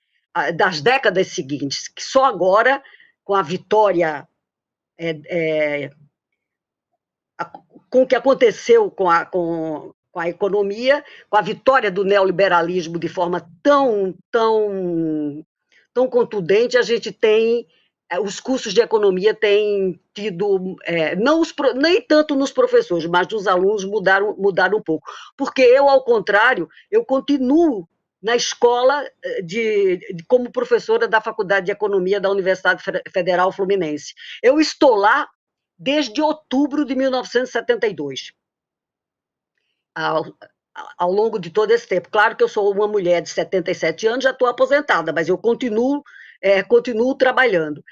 das décadas seguintes, que só agora, com a vitória, com o que aconteceu com a economia, com a vitória do neoliberalismo de forma tão contundente, a gente tem os cursos de economia têm tido, nem tanto nos professores, mas nos alunos mudaram um pouco. Porque eu, ao contrário, eu continuo na escola como professora da Faculdade de Economia da Universidade Federal Fluminense. Eu estou lá desde outubro de 1972. Ao longo de todo esse tempo. Claro que eu sou uma mulher de 77 anos, já estou aposentada, mas eu continuo trabalhando.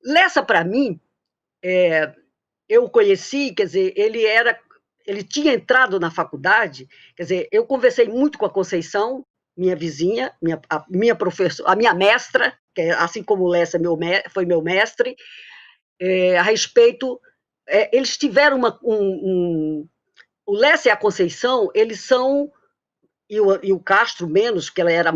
Lessa, para mim, eu o conheci, quer dizer, ele tinha entrado na faculdade, quer dizer, eu conversei muito com a Conceição, minha vizinha, a minha mestra, que assim como o Lessa foi meu mestre, a respeito, eles tiveram o Lessa e a Conceição, eles são, e o Castro menos, porque ela era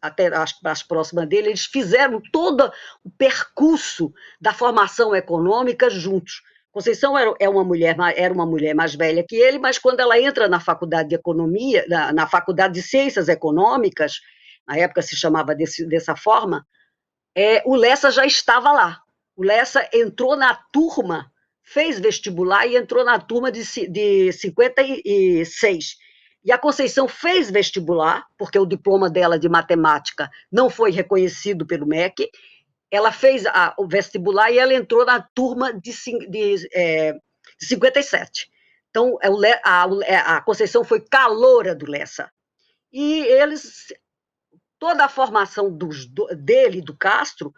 até mais próxima dele, eles fizeram todo o percurso da formação econômica juntos. Conceição era uma mulher mais velha que ele, mas quando ela entra na faculdade de economia, na faculdade de ciências econômicas, na época se chamava dessa forma, o Lessa já estava lá. O Lessa entrou na turma, fez vestibular e entrou na turma de 56. E a Conceição fez vestibular, porque o diploma dela de matemática não foi reconhecido pelo MEC. Ela fez o vestibular e ela entrou na turma de 57. Então, a Conceição foi caloura do Lessa. E toda a formação dele e do Castro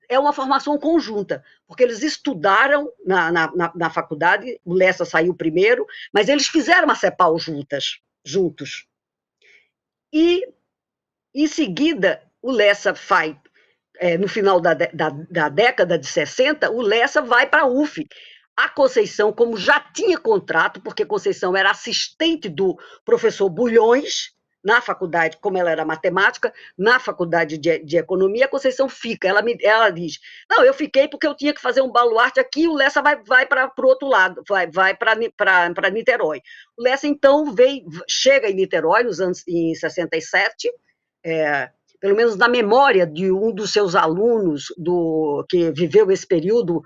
é uma formação conjunta, porque eles estudaram na faculdade, o Lessa saiu primeiro, mas eles fizeram a CEPAL juntos. E, em seguida, o Lessa vai, no final da década de 60, o Lessa vai para a UF. A Conceição, como já tinha contrato, porque Conceição era assistente do professor Bulhões, na faculdade, como ela era matemática, na faculdade de economia, a Conceição fica. Ela diz, não, eu fiquei porque eu tinha que fazer um baluarte aqui, e o Lessa vai para o outro lado, vai para Niterói. O Lessa, então, chega em Niterói em 67, pelo menos na memória de um dos seus alunos que viveu esse período,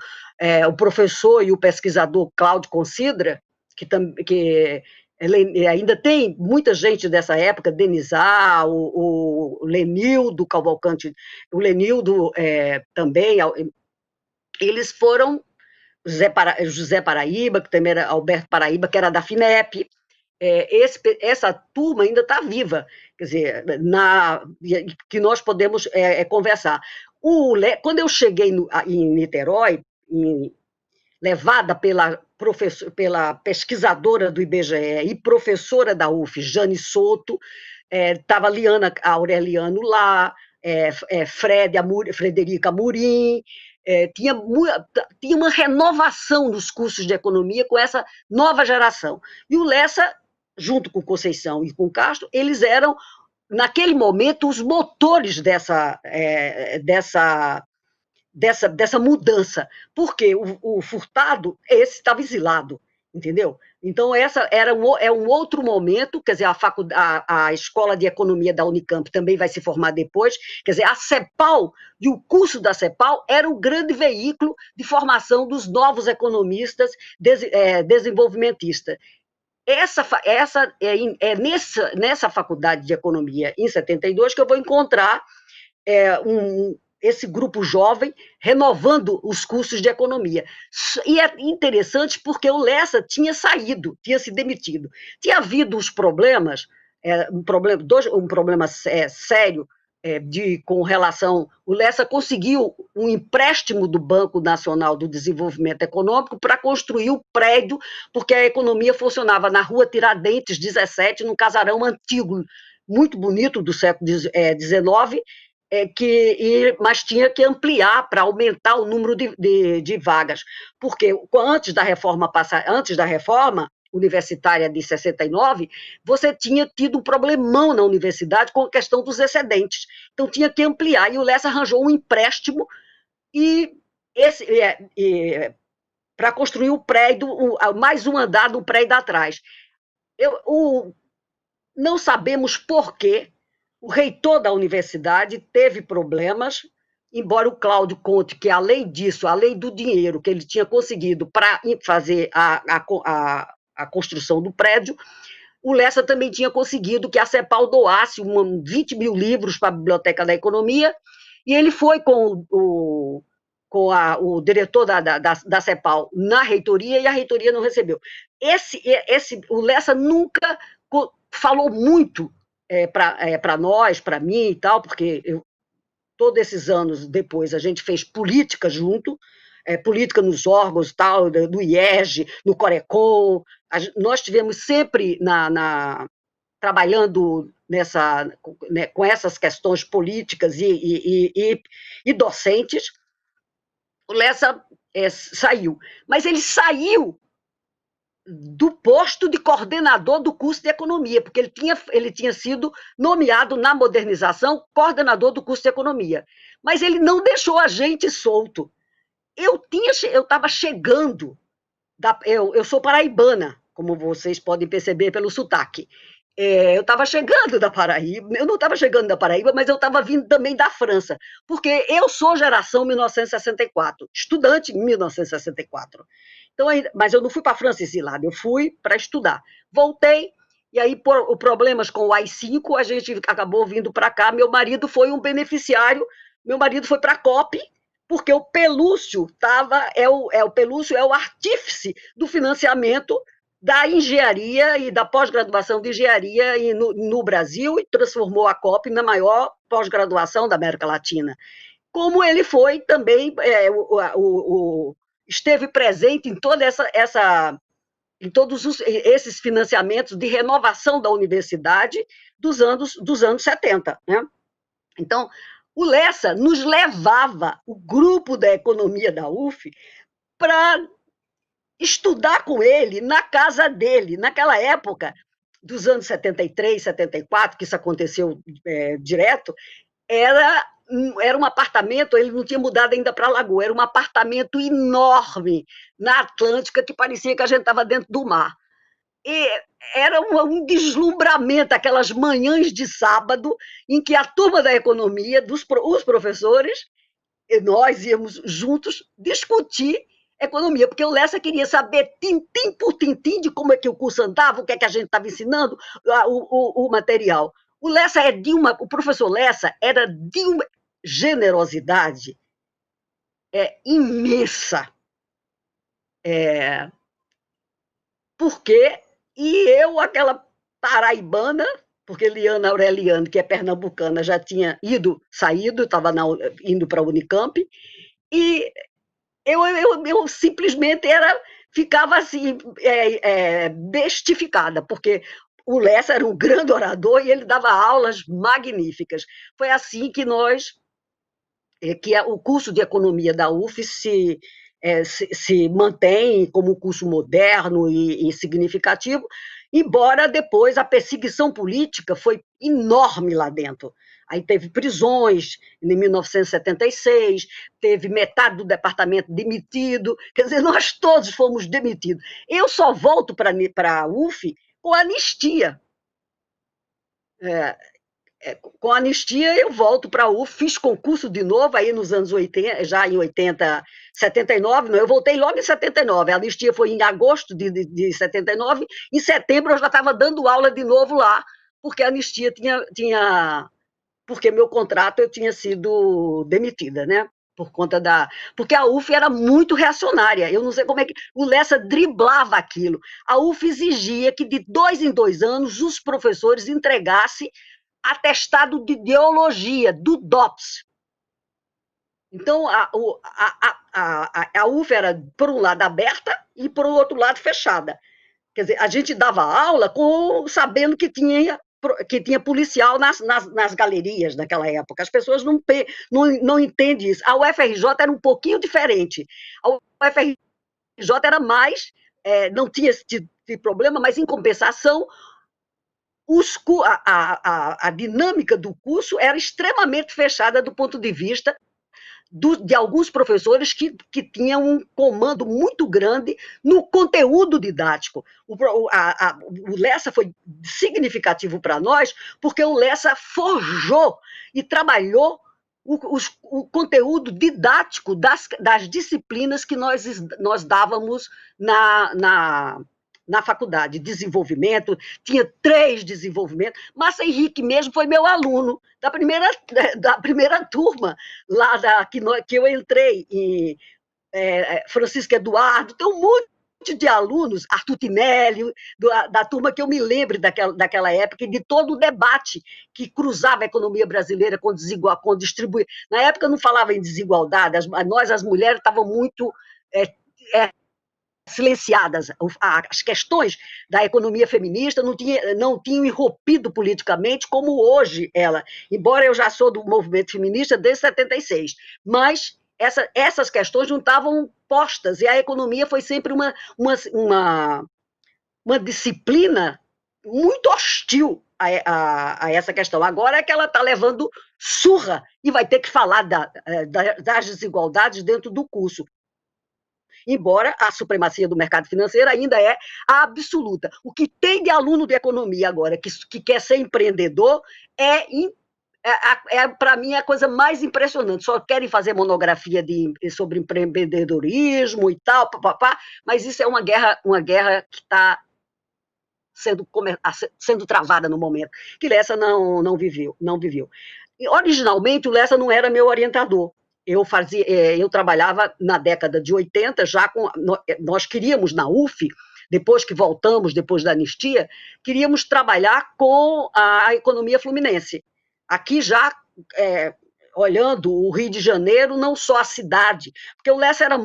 o professor e o pesquisador Cláudio Considra, que ainda tem muita gente dessa época, Denizar, o Lenildo Cavalcante, o Lenildo também, eles foram, José Paraíba, que também era Alberto Paraíba, que era da FINEP, essa turma ainda está viva, quer dizer, que nós podemos conversar. Quando eu cheguei em Niterói, levada pela pesquisadora do IBGE e professora da UF, Jane Soto, estava Liana Aureliano lá, Frederica Amorim, tinha uma renovação nos cursos de economia com essa nova geração. E o Lessa junto com Conceição e com Castro, eles eram, naquele momento, os motores dessa mudança, porque o Furtado, esse estava exilado, entendeu? Então, essa é um outro momento, quer dizer, a Escola de Economia da Unicamp também vai se formar depois, quer dizer, a CEPAL e o curso da CEPAL era o grande veículo de formação dos novos economistas desenvolvimentistas. Nessa faculdade de economia, em 72, que eu vou encontrar esse grupo jovem renovando os cursos de economia. E é interessante porque o Lessa tinha saído, tinha se demitido. Tinha havido os problemas, um problema sério com relação... O Lessa conseguiu um empréstimo do Banco Nacional do Desenvolvimento Econômico para construir o prédio, porque a economia funcionava na Rua Tiradentes, 17, num casarão antigo, muito bonito, do século XIX, mas tinha que ampliar para aumentar o número de vagas, porque antes da reforma universitária de 69, você tinha tido um problemão na universidade com a questão dos excedentes, então tinha que ampliar, e o Lessa arranjou um empréstimo para construir o prédio, mais um andar do prédio atrás. Não sabemos por quê. O reitor da universidade teve problemas, embora o Cláudio conte que, além disso, além do dinheiro que ele tinha conseguido para fazer a construção do prédio, o Lessa também tinha conseguido que a CEPAL doasse 20 mil livros para a Biblioteca da Economia, e ele foi com o diretor da CEPAL na reitoria, e a reitoria não recebeu. O Lessa nunca falou muito para nós, para mim e tal, porque todos esses anos depois a gente fez política junto, política nos órgãos tal, do IEG, no Corecon, nós tivemos sempre trabalhando com essas questões políticas e docentes. O Lessa saiu, mas ele saiu do posto de coordenador do curso de economia, porque ele tinha sido nomeado na modernização coordenador do curso de economia, mas ele não deixou a gente solto. Eu estava chegando, eu sou paraibana, como vocês podem perceber pelo sotaque. Eu estava chegando da Paraíba, eu não estava chegando da Paraíba, mas eu estava vindo também da França, porque eu sou geração 1964, estudante em 1964. Então, mas eu não fui para a França exilada, eu fui para estudar. Voltei, e aí, por problemas com o AI-5, a gente acabou vindo para cá. Meu marido foi um beneficiário, meu marido foi para a COP, porque o Pelúcio o Pelúcio é o artífice do financiamento da engenharia e da pós-graduação de engenharia no Brasil, e transformou a COP na maior pós-graduação da América Latina. Como ele foi também, esteve presente em em todos esses financiamentos de renovação da universidade dos anos 70. Né? Então, o Lessa nos levava, o grupo da economia da UF, para estudar com ele na casa dele. Naquela época, dos anos 73, 74, que isso aconteceu direto, era um apartamento, ele não tinha mudado ainda para a Lagoa, era um apartamento enorme na Atlântica, que parecia que a gente estava dentro do mar. E era um deslumbramento, aquelas manhãs de sábado, em que a turma da economia, os professores, e nós íamos juntos discutir economia, porque o Lessa queria saber tintim por tintim de como é que o curso andava, o que é que a gente estava ensinando, o material. O professor Lessa era de uma generosidade imensa. Eu, aquela paraibana, porque Liana Aureliano, que é pernambucana, já tinha saído, estava indo para a Unicamp, e eu simplesmente ficava assim, bestificada, porque o Lessa era um grande orador e ele dava aulas magníficas. Foi assim que o curso de economia da UF se mantém como um curso moderno e significativo, embora depois a perseguição política foi enorme lá dentro. Aí teve prisões em 1976, teve metade do departamento demitido, quer dizer, nós todos fomos demitidos. Eu só volto para a UF com anistia. Com anistia, eu volto para a UF, fiz concurso de novo, aí nos anos 80, já em 79, não, eu voltei logo em 79, a anistia foi em agosto de 79, em setembro eu já estava dando aula de novo lá, porque a anistia porque meu contrato eu tinha sido demitida, né? Por conta porque a UF era muito reacionária, eu não sei como é que o Lessa driblava aquilo. A UF exigia que de 2 em 2 anos os professores entregassem atestado de ideologia, do DOPS. Então, a UF era, por um lado, aberta e, por outro lado, fechada. Quer dizer, a gente dava aula sabendo que tinha policial nas galerias naquela época. As pessoas não entendem isso. A UFRJ era um pouquinho diferente. A UFRJ era mais, não tinha esse tipo de problema, mas, em compensação, a dinâmica do curso era extremamente fechada do ponto de vista de alguns professores que tinham um comando muito grande no conteúdo didático. O Lessa foi significativo para nós, porque o Lessa forjou e trabalhou o conteúdo didático das disciplinas que nós dávamos na faculdade, desenvolvimento, tinha 3 desenvolvimentos. Márcio Henrique mesmo foi meu aluno da primeira turma lá que eu entrei, em Francisco Eduardo, tem um monte de alunos, Arthur Tinelli, da turma que eu me lembro daquela época, e de todo o debate que cruzava a economia brasileira com distribuir. Na época não falava em desigualdade, nós, as mulheres, estávamos muito silenciadas. As questões da economia feminista não tinham irrompido politicamente como hoje ela, embora eu já sou do movimento feminista desde 76, mas essas questões não estavam postas, e a economia foi sempre uma disciplina muito hostil a essa questão. Agora é que ela está levando surra e vai ter que falar das desigualdades dentro do curso, embora a supremacia do mercado financeiro ainda é absoluta. O que tem de aluno de economia agora que quer ser empreendedor para mim, a coisa mais impressionante. Só querem fazer monografia sobre empreendedorismo e tal, papapá, mas isso é uma guerra que está sendo travada no momento, que Lessa não viveu. E, originalmente, o Lessa não era meu orientador. Eu trabalhava na década de 80, nós queríamos na UF, depois que voltamos, depois da anistia, queríamos trabalhar com a economia fluminense. Aqui já, olhando o Rio de Janeiro, não só a cidade, porque o Lessa era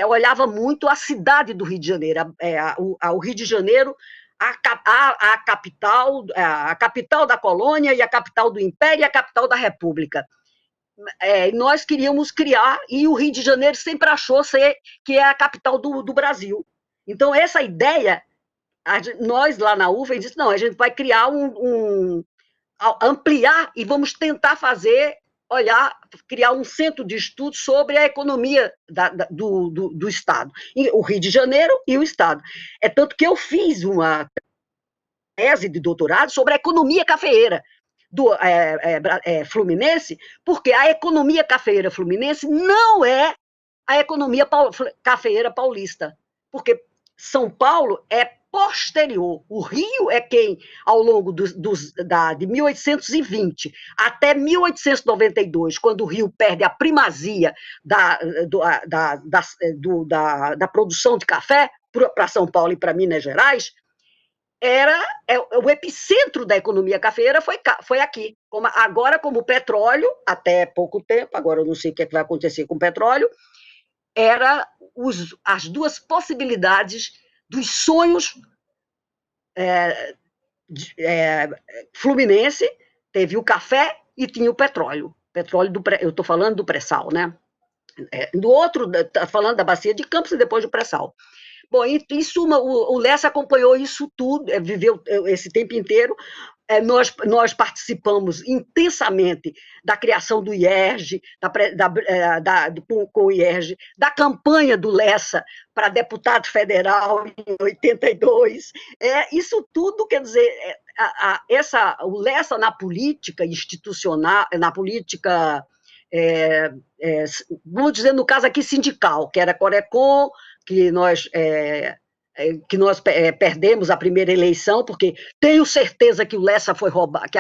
olhava muito a cidade do Rio de Janeiro, o Rio de Janeiro, a capital da colônia, e a capital do Império, e a capital da República. Nós queríamos criar, e o Rio de Janeiro sempre achou que é a capital do Brasil. Então, essa ideia, nós lá na UF, disse, não, a gente vai criar ampliar e vamos tentar criar um centro de estudos sobre a economia do Estado, o Rio de Janeiro e o Estado. É tanto que eu fiz uma tese de doutorado sobre a economia cafeeira fluminense, porque a economia cafeeira fluminense não é a economia cafeeira paulista, porque São Paulo é posterior. O Rio é quem, ao longo de 1820 até 1892, quando o Rio perde a primazia da produção de café para São Paulo e para Minas Gerais, o epicentro da economia cafeeira foi aqui. Agora, como o petróleo, até pouco tempo, agora eu não sei o que vai acontecer com o petróleo, as duas possibilidades dos sonhos fluminense. Teve o café e tinha o petróleo. Eu estou falando do pré-sal, né? Do outro, tá falando da bacia de Campos e depois do pré-sal. Bom, em suma, o Lessa acompanhou isso tudo, viveu esse tempo inteiro. Nós participamos intensamente da criação do IERJ, com o IERJ, da campanha do Lessa para deputado federal em 82. Isso tudo, quer dizer, o Lessa na política institucional, na política, vamos dizer, no caso aqui, sindical, que era Corecon, que nós perdemos a primeira eleição, porque tenho certeza que o Lessa foi roubado, que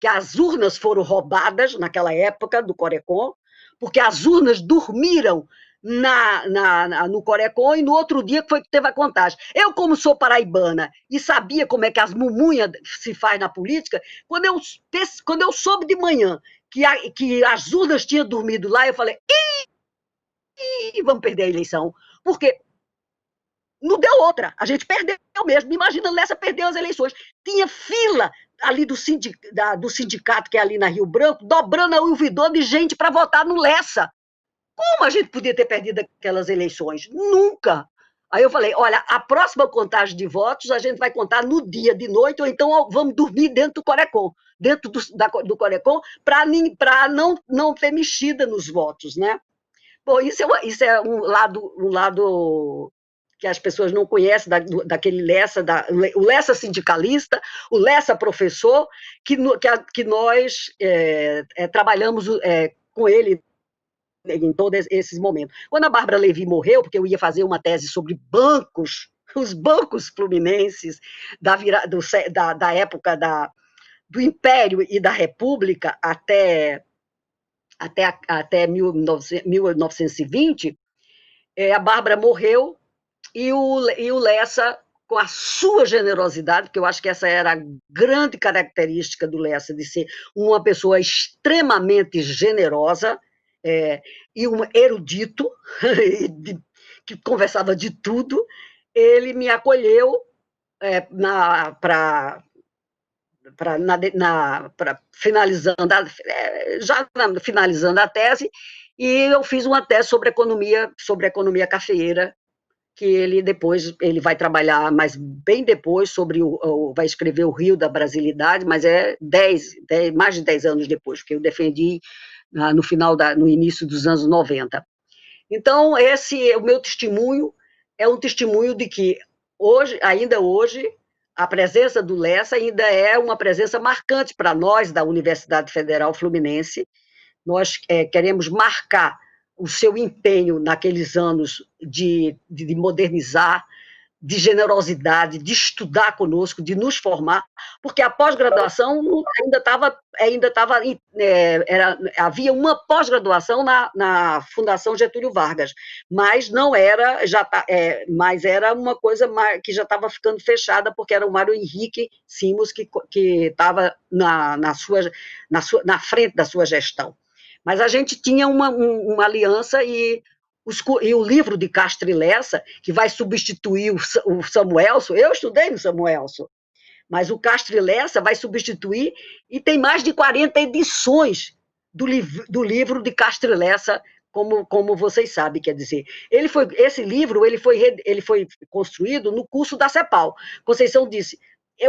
as urnas foram roubadas naquela época do Corecon, porque as urnas dormiram no Corecon, e no outro dia foi que teve a contagem. Eu, como sou paraibana e sabia como é que as mumunhas se faz na política, quando eu soube de manhã que as urnas tinham dormido lá, eu falei, vamos perder a eleição, porque não deu outra, a gente perdeu mesmo. Imagina, Lessa perdeu as eleições. Tinha fila ali do sindicato, que é ali na Rio Branco, dobrando a ouvidor de gente para votar no Lessa. Como a gente podia ter perdido aquelas eleições? Nunca. Aí eu falei, olha, a próxima contagem de votos a gente vai contar no dia de noite, ou então vamos dormir dentro do Corecon, dentro do Corecon, para não ter mexida nos votos, né? Bom, isso é um lado que as pessoas não conhecem daquele Lessa, o Lessa sindicalista, o Lessa professor, que nós trabalhamos com ele em todos esses momentos. Quando a Bárbara Levi morreu, porque eu ia fazer uma tese sobre bancos, os bancos fluminenses da época do Império e da República até 1920, a Bárbara morreu, e o Lessa, com a sua generosidade, porque eu acho que essa era a grande característica do Lessa, de ser uma pessoa extremamente generosa, e um erudito, que conversava de tudo, ele me acolheu finalizando a tese, e eu fiz uma tese sobre economia cafeeira, que ele vai trabalhar, mas bem depois, vai escrever o Rio da Brasilidade, mas mais de 10 anos depois, porque eu defendi no início dos anos 90. Então, o meu testemunho é um testemunho de que ainda hoje, a presença do Lessa ainda é uma presença marcante para nós da Universidade Federal Fluminense. Nós queremos marcar o seu empenho naqueles anos de modernizar, de generosidade, de estudar conosco, de nos formar, porque a pós-graduação havia uma pós-graduação na Fundação Getúlio Vargas, mas não era, mas era uma coisa que já estava ficando fechada, porque era o Mário Henrique Simos que estava na frente da sua gestão. Mas a gente tinha uma aliança, e o livro de Castro e Lessa, que vai substituir o Samuelson, eu estudei no Samuelson, mas o Castro e Lessa vai substituir, e tem mais de 40 edições do livro de Castro e Lessa, como vocês sabem, quer dizer. Esse livro ele foi construído no curso da CEPAL. Conceição disse,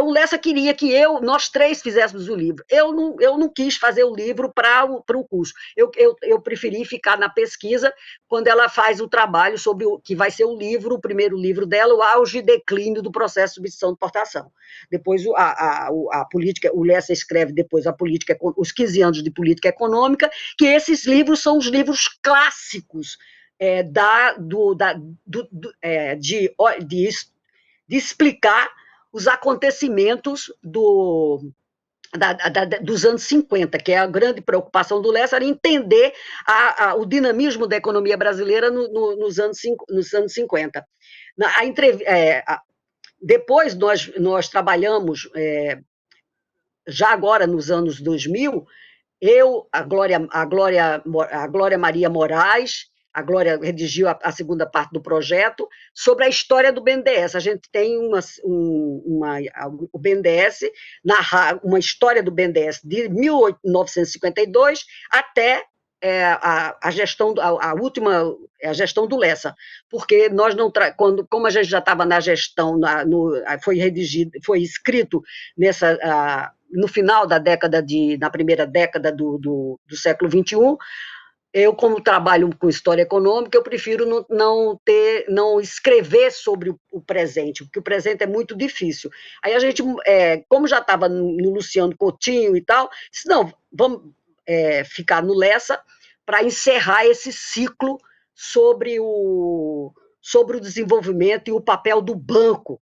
o Lessa queria que nós três fizéssemos o livro. Eu não quis fazer o livro para o curso. Eu preferi ficar na pesquisa, quando ela faz o trabalho sobre o que vai ser o primeiro livro dela, o auge e declínio do processo de substituição de importação. Depois a política, o Lessa escreve depois os 15 anos de política econômica, que esses livros são os livros clássicos de explicar os acontecimentos dos anos 50, que é a grande preocupação do Lessa, era entender o dinamismo da economia brasileira nos anos 50. Depois nós trabalhamos, já agora nos anos 2000, a Glória Maria Moraes, a Glória redigiu a segunda parte do projeto, sobre a história do BNDES. A gente tem o BNDES, uma história do BNDES de 1952 até a gestão, a última, a gestão do Lessa, porque nós não, como a gente já estava na gestão, foi redigido, foi escrito no final da na primeira década do século XXI. Eu, como trabalho com história econômica, eu prefiro não escrever sobre o presente, porque o presente é muito difícil. Aí a gente, como já estava no Luciano Coutinho e tal, disse, não, vamos ficar no Lessa para encerrar esse ciclo sobre o desenvolvimento e o papel do banco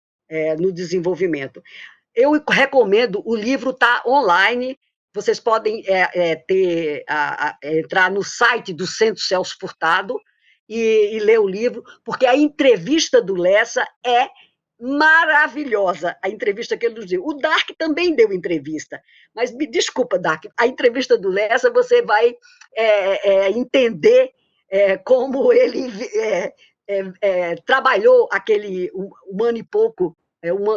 no desenvolvimento. Eu recomendo, o livro está online, vocês podem entrar no site do Centro Celso Furtado e ler o livro, porque a entrevista do Lessa é maravilhosa, a entrevista que ele nos deu. O Dark também deu entrevista, mas me desculpa, Dark, a entrevista do Lessa você vai entender como ele trabalhou aquele um ano e pouco,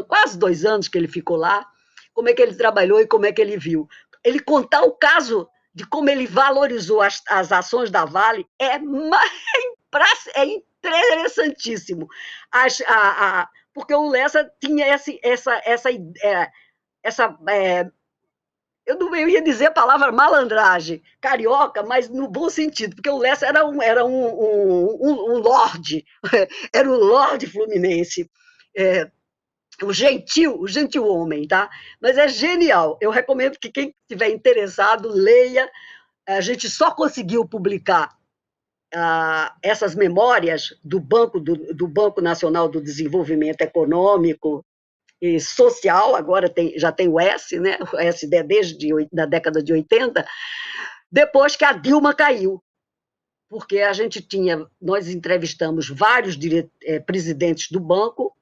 quase 2 anos que ele ficou lá, como é que ele trabalhou e como é que ele viu. Ele contar o caso de como ele valorizou as ações da Vale é interessantíssimo. Porque o Lessa tinha eu ia dizer a palavra malandragem, carioca, mas no bom sentido, porque o Lessa era um lorde, era o lorde fluminense, o gentil homem, tá? Mas é genial. Eu recomendo que quem estiver interessado leia. A gente só conseguiu publicar essas memórias do Banco Nacional do Desenvolvimento Econômico e Social, agora já tem o S, né? O S desde a década de 80, depois que a Dilma caiu. Porque nós entrevistamos vários presidentes do banco,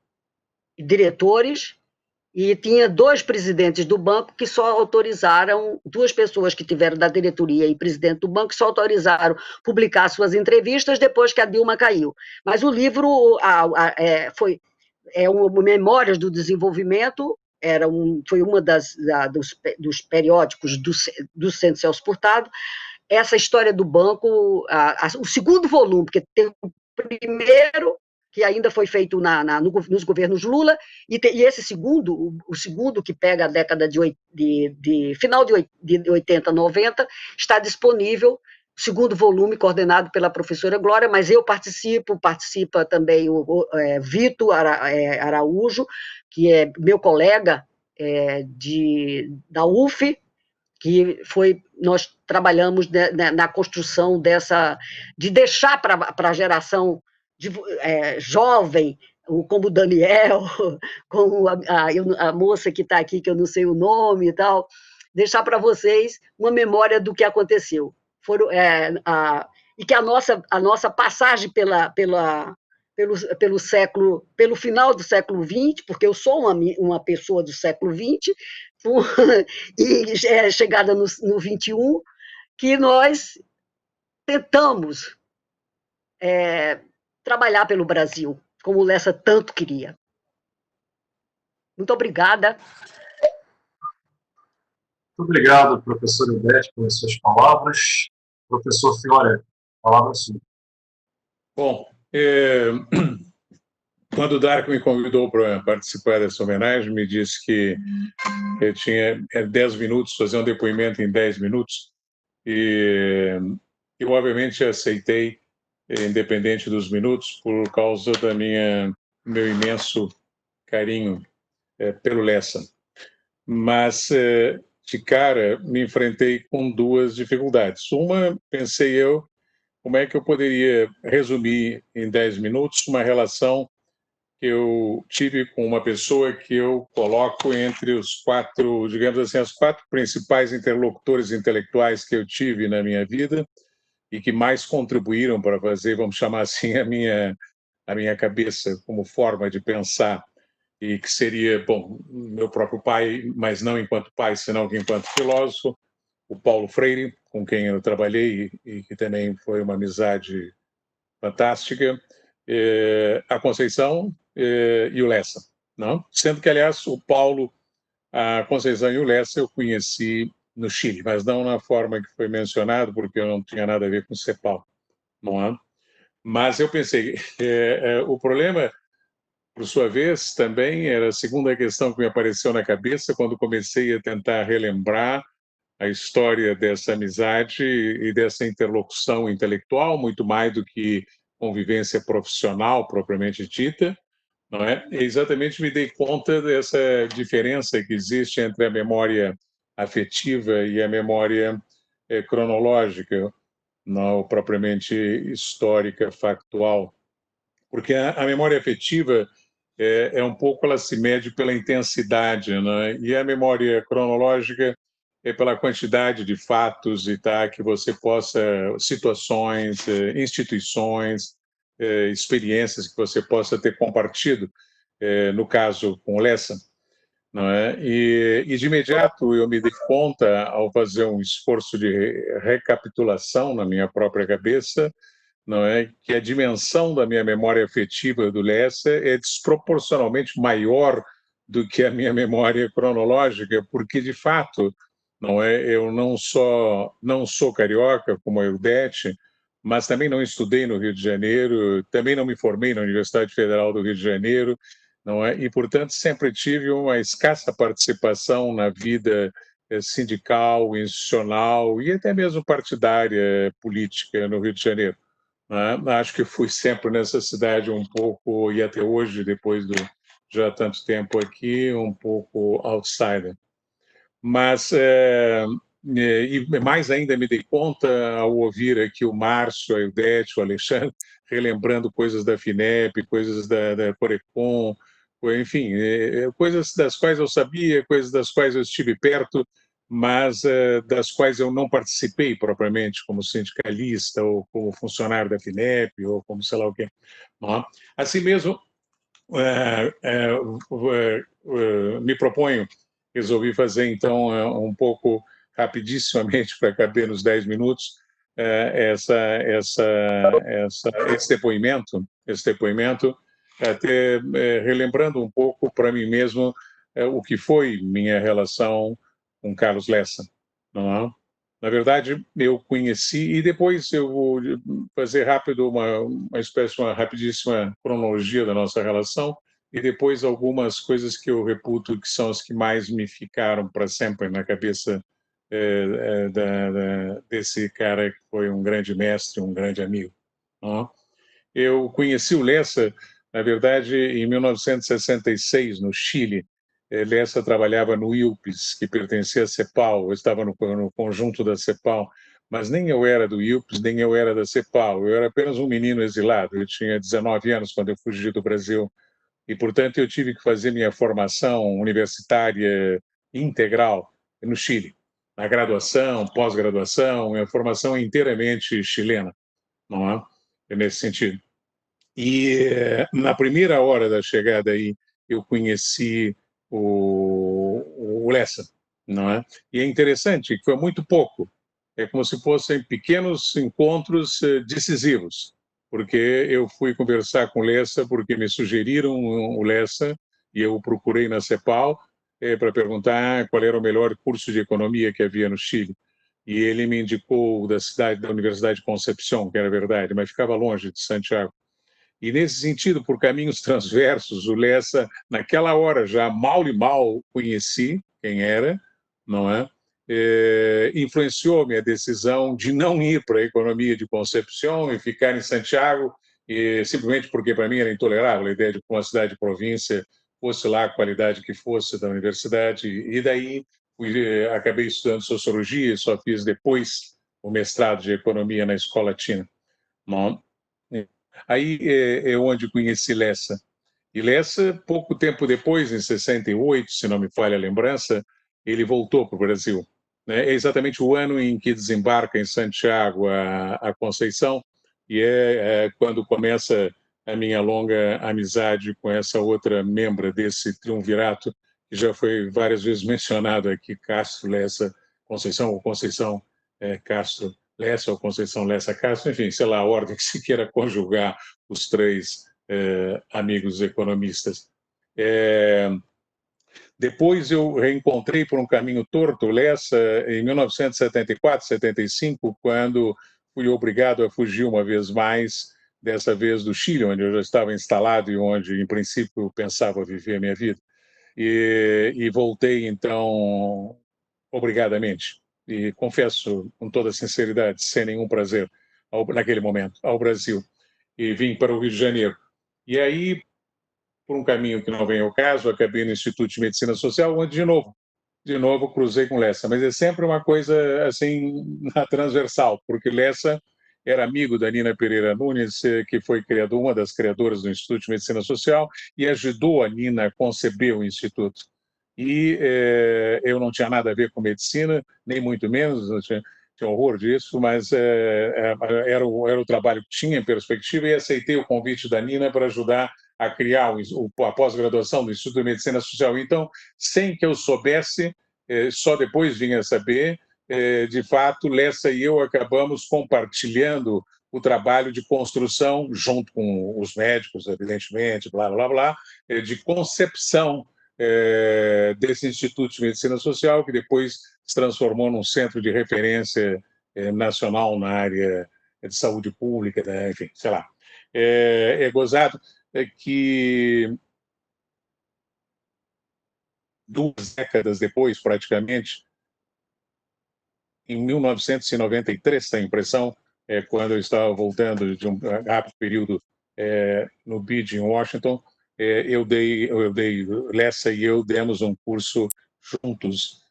diretores, e tinha 2 presidentes do banco que só autorizaram, 2 pessoas que tiveram da diretoria e presidente do banco só autorizaram publicar suas entrevistas depois que a Dilma caiu. Mas o livro foi Memórias do Desenvolvimento, foi uma dos periódicos do Centro Celso Furtado. Essa história do banco, o segundo volume, porque tem o primeiro, que ainda foi feito nos governos Lula, e esse o segundo, que pega a década de final de 80, 90, está disponível, o segundo volume, coordenado pela professora Glória, mas eu participa também o Vitor Araújo, que é meu colega da UF, que nós trabalhamos na construção de deixar para a geração jovem, como o Daniel, como a moça que está aqui, que eu não sei o nome e tal, deixar para vocês uma memória do que aconteceu. E que a nossa passagem pelo final do século XX, porque eu sou uma pessoa do século XX, e chegada no XXI, que nós tentamos trabalhar pelo Brasil, como o Lessa tanto queria. Muito obrigada. Muito obrigado, professora Ivete, pelas suas palavras. Professor Fiore, palavra é sua. Bom, quando o Dark me convidou para participar dessa homenagem, me disse que eu tinha 10 minutos, fazer um depoimento em 10 minutos, e eu obviamente aceitei, independente dos minutos, por causa do meu imenso carinho pelo Lessa. Mas, de cara, me enfrentei com 2 dificuldades. Uma, pensei eu, como é que eu poderia resumir em 10 minutos uma relação que eu tive com uma pessoa que eu coloco entre os 4, digamos assim, as 4 principais interlocutores intelectuais que eu tive na minha vida e que mais contribuíram para fazer, vamos chamar assim, a minha cabeça como forma de pensar, e que seria, bom, meu próprio pai, mas não enquanto pai, senão enquanto filósofo, o Paulo Freire, com quem eu trabalhei e que também foi uma amizade fantástica, a Conceição e o Lessa, não? Sendo que, aliás, o Paulo, a Conceição e o Lessa eu conheci no Chile, mas não na forma que foi mencionado, porque eu não tinha nada a ver com CEPAL, não é? Mas eu pensei, o problema, por sua vez, também era a segunda questão que me apareceu na cabeça quando comecei a tentar relembrar a história dessa amizade e dessa interlocução intelectual, muito mais do que convivência profissional propriamente dita, não é? E exatamente me dei conta dessa diferença que existe entre a memória afetiva e a memória cronológica, não propriamente histórica, factual. Porque a memória afetiva um pouco, ela se mede pela intensidade, né? E a memória cronológica é pela quantidade de fatos e tá, que você possa, situações, instituições, experiências que você possa ter compartido, no caso com o Lessa, não é? E de imediato eu me dei conta, ao fazer um esforço de recapitulação na minha própria cabeça, não é, que a dimensão da minha memória afetiva do Lessa é desproporcionalmente maior do que a minha memória cronológica, porque de fato, não é, eu não sou carioca como a Eudete, mas também não estudei no Rio de Janeiro, também não me formei na Universidade Federal do Rio de Janeiro, não é? E portanto sempre tive uma escassa participação na vida sindical, institucional e até mesmo partidária, política no Rio de Janeiro, né? Acho que fui sempre nessa cidade um pouco, e até hoje, depois de já tanto tempo aqui, um pouco outsider. Mas, e mais ainda me dei conta ao ouvir aqui o Márcio, a Eudete, o Alexandre, relembrando coisas da FINEP, coisas da Corecon, enfim, coisas das quais eu sabia, coisas das quais eu estive perto, mas das quais eu não participei propriamente como sindicalista ou como funcionário da FINEP ou como sei lá o quê. Não? Assim mesmo, me proponho, resolvi fazer então um pouco rapidissimamente para caber nos 10 minutos esse depoimento, até relembrando um pouco para mim mesmo o que foi minha relação com Carlos Lessa, não é? Na verdade, eu conheci, e depois eu vou fazer rápido uma espécie de uma rapidíssima cronologia da nossa relação, e depois algumas coisas que eu reputo que são as que mais me ficaram para sempre na cabeça desse cara que foi um grande mestre, um grande amigo. Não? Eu conheci o Lessa, na verdade, em 1966, no Chile. Lessa trabalhava no ILPES, que pertencia à CEPAL, eu estava no conjunto da CEPAL, mas nem eu era do ILPES, nem eu era da CEPAL, eu era apenas um menino exilado, eu tinha 19 anos quando eu fugi do Brasil, e, portanto, eu tive que fazer minha formação universitária integral no Chile, na graduação, pós-graduação, minha formação é inteiramente chilena, não é? Nesse sentido. E na primeira hora da chegada aí, eu conheci o Lessa, não é? E é interessante que foi muito pouco, é como se fossem pequenos encontros decisivos, porque eu fui conversar com o Lessa porque me sugeriram o Lessa e eu o procurei na CEPAL para perguntar qual era o melhor curso de economia que havia no Chile. E ele me indicou da Universidade de Concepción, que era verdade, mas ficava longe de Santiago. E, nesse sentido, por caminhos transversos, o Lessa, naquela hora, já mal e mal conheci quem era, não é? Influenciou minha decisão de não ir para a economia de Concepción e ficar em Santiago, simplesmente porque, para mim, era intolerável a ideia de que uma cidade de província fosse lá a qualidade que fosse da universidade. E daí acabei estudando sociologia e só fiz depois o mestrado de economia na Escola Latina. Não? Aí é onde conheci Lessa. E Lessa, pouco tempo depois, em 68, se não me falha a lembrança, ele voltou para o Brasil. É exatamente o ano em que desembarca em Santiago a Conceição, e é quando começa a minha longa amizade com essa outra membra desse triunvirato, que já foi várias vezes mencionado aqui, Castro Lessa Conceição, ou Conceição Castro Lessa, ou Conceição Lessa Castro, enfim, sei lá a ordem que se queira conjugar os três amigos economistas. Depois eu reencontrei por um caminho torto o Lessa em 1974, 75, quando fui obrigado a fugir uma vez mais, dessa vez do Chile, onde eu já estava instalado e onde, em princípio, pensava viver a minha vida. E voltei, então, obrigadamente. E confesso, com toda sinceridade, sem nenhum prazer, naquele momento, ao Brasil. E vim para o Rio de Janeiro. E aí, por um caminho que não vem ao caso, acabei no Instituto de Medicina Social, onde, de novo cruzei com Lessa. Mas é sempre uma coisa, assim, na transversal, porque Lessa era amigo da Nina Pereira Nunes, que foi uma das criadoras do Instituto de Medicina Social, e ajudou a Nina a conceber o Instituto. E eu não tinha nada a ver com medicina, nem muito menos, tinha horror disso, mas era o trabalho que tinha em perspectiva, e aceitei o convite da Nina para ajudar a criar a pós-graduação do Instituto de Medicina Social. Então, sem que eu soubesse, só depois vinha a saber, de fato, Lessa e eu acabamos compartilhando o trabalho de construção, junto com os médicos, evidentemente, blá, blá, blá, de concepção desse Instituto de Medicina Social, que depois se transformou num centro de referência nacional na área de saúde pública, né? Enfim, sei lá. É gozado que 2 décadas depois, praticamente, em 1993, tem a impressão, quando eu estava voltando de um rápido período no BID em Washington, Lessa e eu demos um curso juntos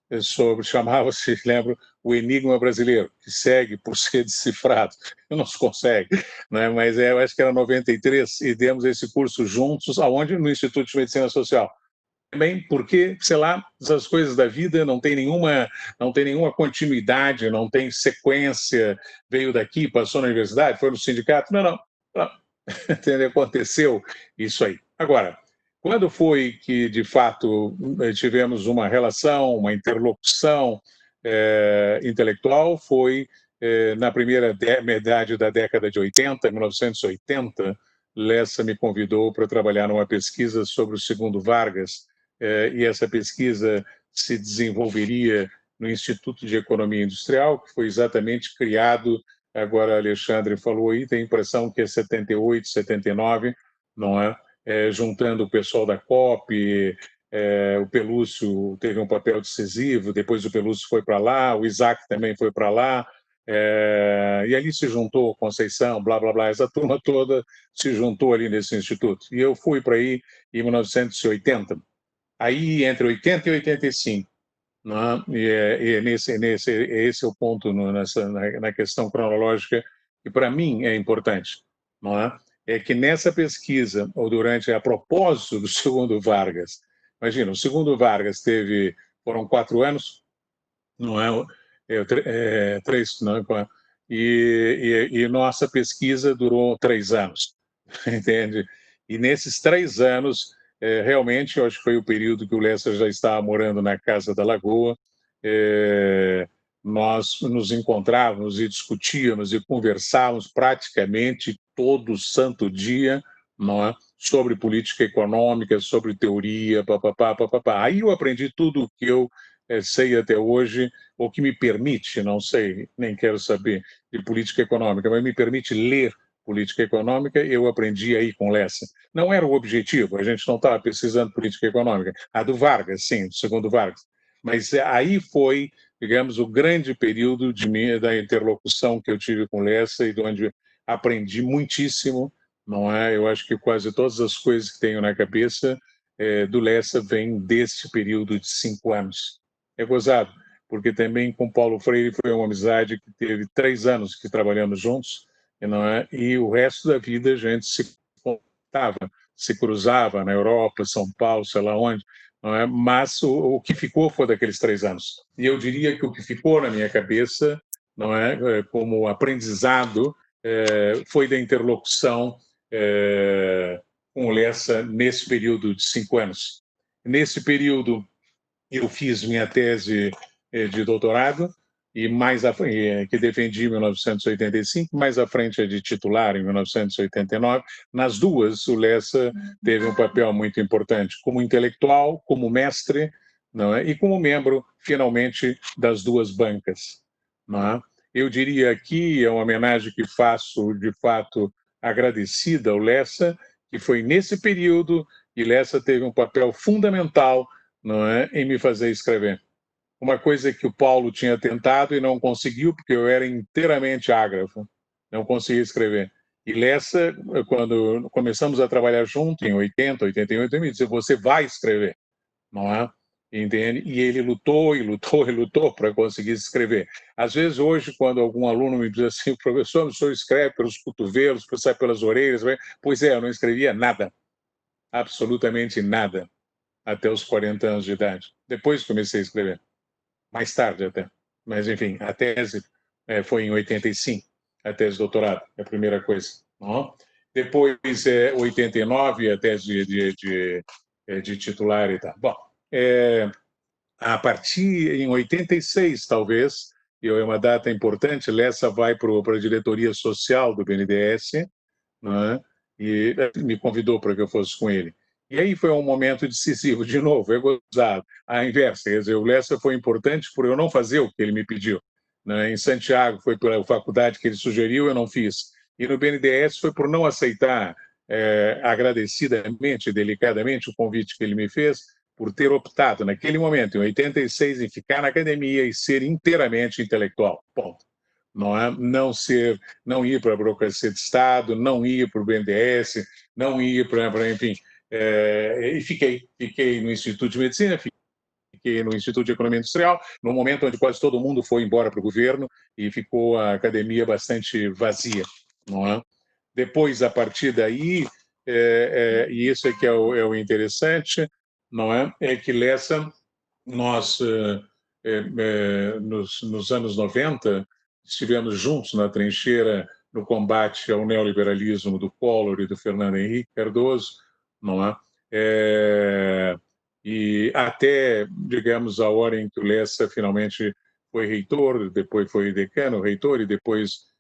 chamava-se, lembro, O Enigma Brasileiro, que segue por ser decifrado, não se consegue, né? Mas eu acho que era 93, e demos esse curso juntos, aonde? No Instituto de Medicina Social. Também porque, sei lá, as coisas da vida não tem nenhuma continuidade, não tem sequência, veio daqui, passou na universidade, foi no sindicato, não. Entendeu? Aconteceu isso aí. Agora, quando foi que, de fato, tivemos uma relação, uma interlocução intelectual, foi na primeira metade da década de 80, 1980, Lessa me convidou para trabalhar numa pesquisa sobre o segundo Vargas, e essa pesquisa se desenvolveria no Instituto de Economia Industrial, que foi exatamente criado. Agora, Alexandre falou aí, tem a impressão que é 78, 79, não é? Juntando o pessoal da COP, o Pelúcio teve um papel decisivo, depois o Pelúcio foi para lá, o Isaac também foi para lá, e ali se juntou Conceição, blá, blá, blá, essa turma toda se juntou ali nesse instituto. E eu fui para aí em 1980, aí entre 80 e 85. Não é? Esse é o ponto na questão cronológica que para mim é importante, não é? É que nessa pesquisa, ou a propósito do segundo Vargas, imagina, o segundo Vargas foram 4 anos, não é? 3, não é? E nossa pesquisa durou 3 anos, entende? E nesses 3 anos, realmente, eu acho que foi o período que o Lessa já estava morando na Casa da Lagoa, nós nos encontrávamos e discutíamos e conversávamos praticamente todo santo dia, não é? Sobre política econômica, sobre teoria, papapá, papapá. Aí eu aprendi tudo o que eu sei até hoje, ou que me permite, não sei, nem quero saber de política econômica, mas me permite ler política econômica, eu aprendi aí com Lessa. Não era o objetivo, a gente não estava pesquisando política econômica. A do Vargas, sim, do segundo Vargas. Mas aí foi, digamos, o grande período da interlocução que eu tive com Lessa e de onde aprendi muitíssimo, não é? Eu acho que quase todas as coisas que tenho na cabeça do Lessa vêm desse período de 5 anos. É gozado, porque também com Paulo Freire foi uma amizade que teve 3 anos que trabalhamos juntos, não é? E o resto da vida a gente se contava, se cruzava na Europa, São Paulo, sei lá onde, não é? Mas o que ficou foi daqueles 3 anos. E eu diria que o que ficou na minha cabeça, não é, como aprendizado, foi da interlocução com o Lessa nesse período de 5 anos. Nesse período, eu fiz minha tese de doutorado, que defendi em 1985, mais à frente é de titular em 1989. Nas duas, o Lessa teve um papel muito importante, como intelectual, como mestre, não é? E como membro, finalmente, das duas bancas. Não é? Eu diria aqui, é uma homenagem que faço, de fato, agradecida ao Lessa, que foi nesse período que Lessa teve um papel fundamental, não é, em me fazer escrever. Uma coisa que o Paulo tinha tentado e não conseguiu, porque eu era inteiramente ágrafo, não conseguia escrever. E Lessa, quando começamos a trabalhar junto, em 80, 88, ele me disse, você vai escrever, não é? Entende? E ele lutou e lutou e lutou para conseguir escrever. Às vezes, hoje, quando algum aluno me diz assim, professor, o senhor escreve pelos cotovelos, sai pelas orelhas, pois é, eu não escrevia nada, absolutamente nada, até os 40 anos de idade. Depois comecei a escrever, mais tarde até. Mas, enfim, a tese foi em 85, a tese de doutorado, é a primeira coisa. Não? Depois, 89, a tese de titular e tal. Bom, a partir em 86, talvez, e é uma data importante, Lessa vai para a diretoria social do BNDES, né? E me convidou para que eu fosse com ele. E aí foi um momento decisivo, de novo, é gozado, a inversa, quer dizer, o Lessa foi importante por eu não fazer o que ele me pediu. Né? Em Santiago foi pela faculdade que ele sugeriu, eu não fiz. E no BNDES foi por não aceitar agradecidamente, delicadamente, o convite que ele me fez, por ter optado, naquele momento, em 86, em ficar na academia e ser inteiramente intelectual. Ponto. Não é? Não ir para a burocracia de Estado, não ir para o BNDES, não ir para enfim. E fiquei no Instituto de Medicina, fiquei no Instituto de Economia Industrial, no momento onde quase todo mundo foi embora para o governo e ficou a academia bastante vazia. Não é? Depois, a partir daí, e isso é que é o interessante, não é? É que Lessa, nós, nos anos 90, estivemos juntos na trincheira no combate ao neoliberalismo do Collor e do Fernando Henrique Cardoso, não é? E até, digamos, a hora em que o Lessa finalmente foi reitor, depois foi decano, reitor e depois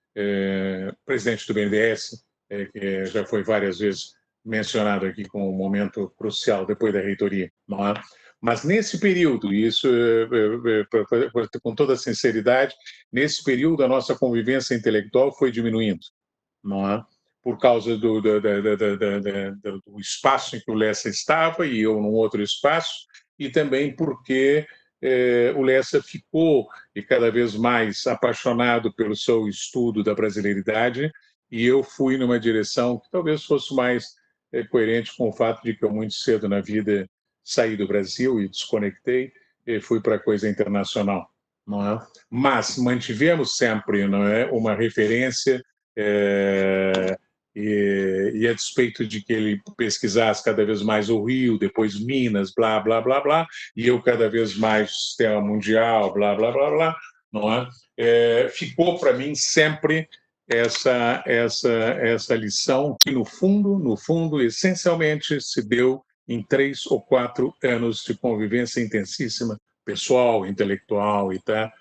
presidente do BNDES, que já foi várias vezes mencionado aqui como um momento crucial depois da reitoria, não é? Mas nesse período, e isso com toda sinceridade, nesse período a nossa convivência intelectual foi diminuindo, não é? Por causa do espaço em que o Lessa estava e eu num outro espaço, e também porque o Lessa ficou e cada vez mais apaixonado pelo seu estudo da brasileiridade, e eu fui numa direção que talvez fosse mais coerente com o fato de que eu muito cedo na vida saí do Brasil e desconectei e fui para a coisa internacional, não é? Mas mantivemos sempre, não é, uma referência e a despeito de que ele pesquisasse cada vez mais o Rio, depois Minas, blá, blá, blá, blá, e eu cada vez mais sistema mundial, blá, blá, blá, blá, não é? Ficou para mim sempre essa lição que, no fundo, essencialmente se deu em 3 ou 4 anos de convivência intensíssima, pessoal, intelectual e tá,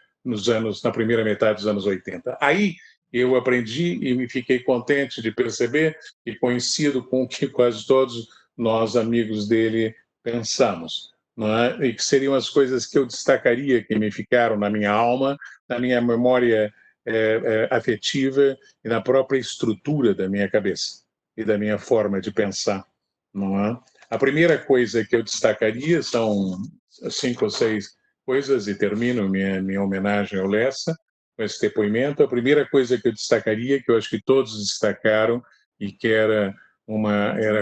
na primeira metade dos anos 80. Aí eu aprendi e me fiquei contente de perceber e coincido com o que quase todos nós, amigos dele, pensamos. Não é? E que seriam as coisas que eu destacaria, que me ficaram na minha alma, na minha memória afetiva e na própria estrutura da minha cabeça e da minha forma de pensar. Não é? A primeira coisa que eu destacaria são 5 ou 6 coisas, e termino minha homenagem ao Lessa com esse depoimento. A primeira coisa que eu destacaria, que eu acho que todos destacaram, e que era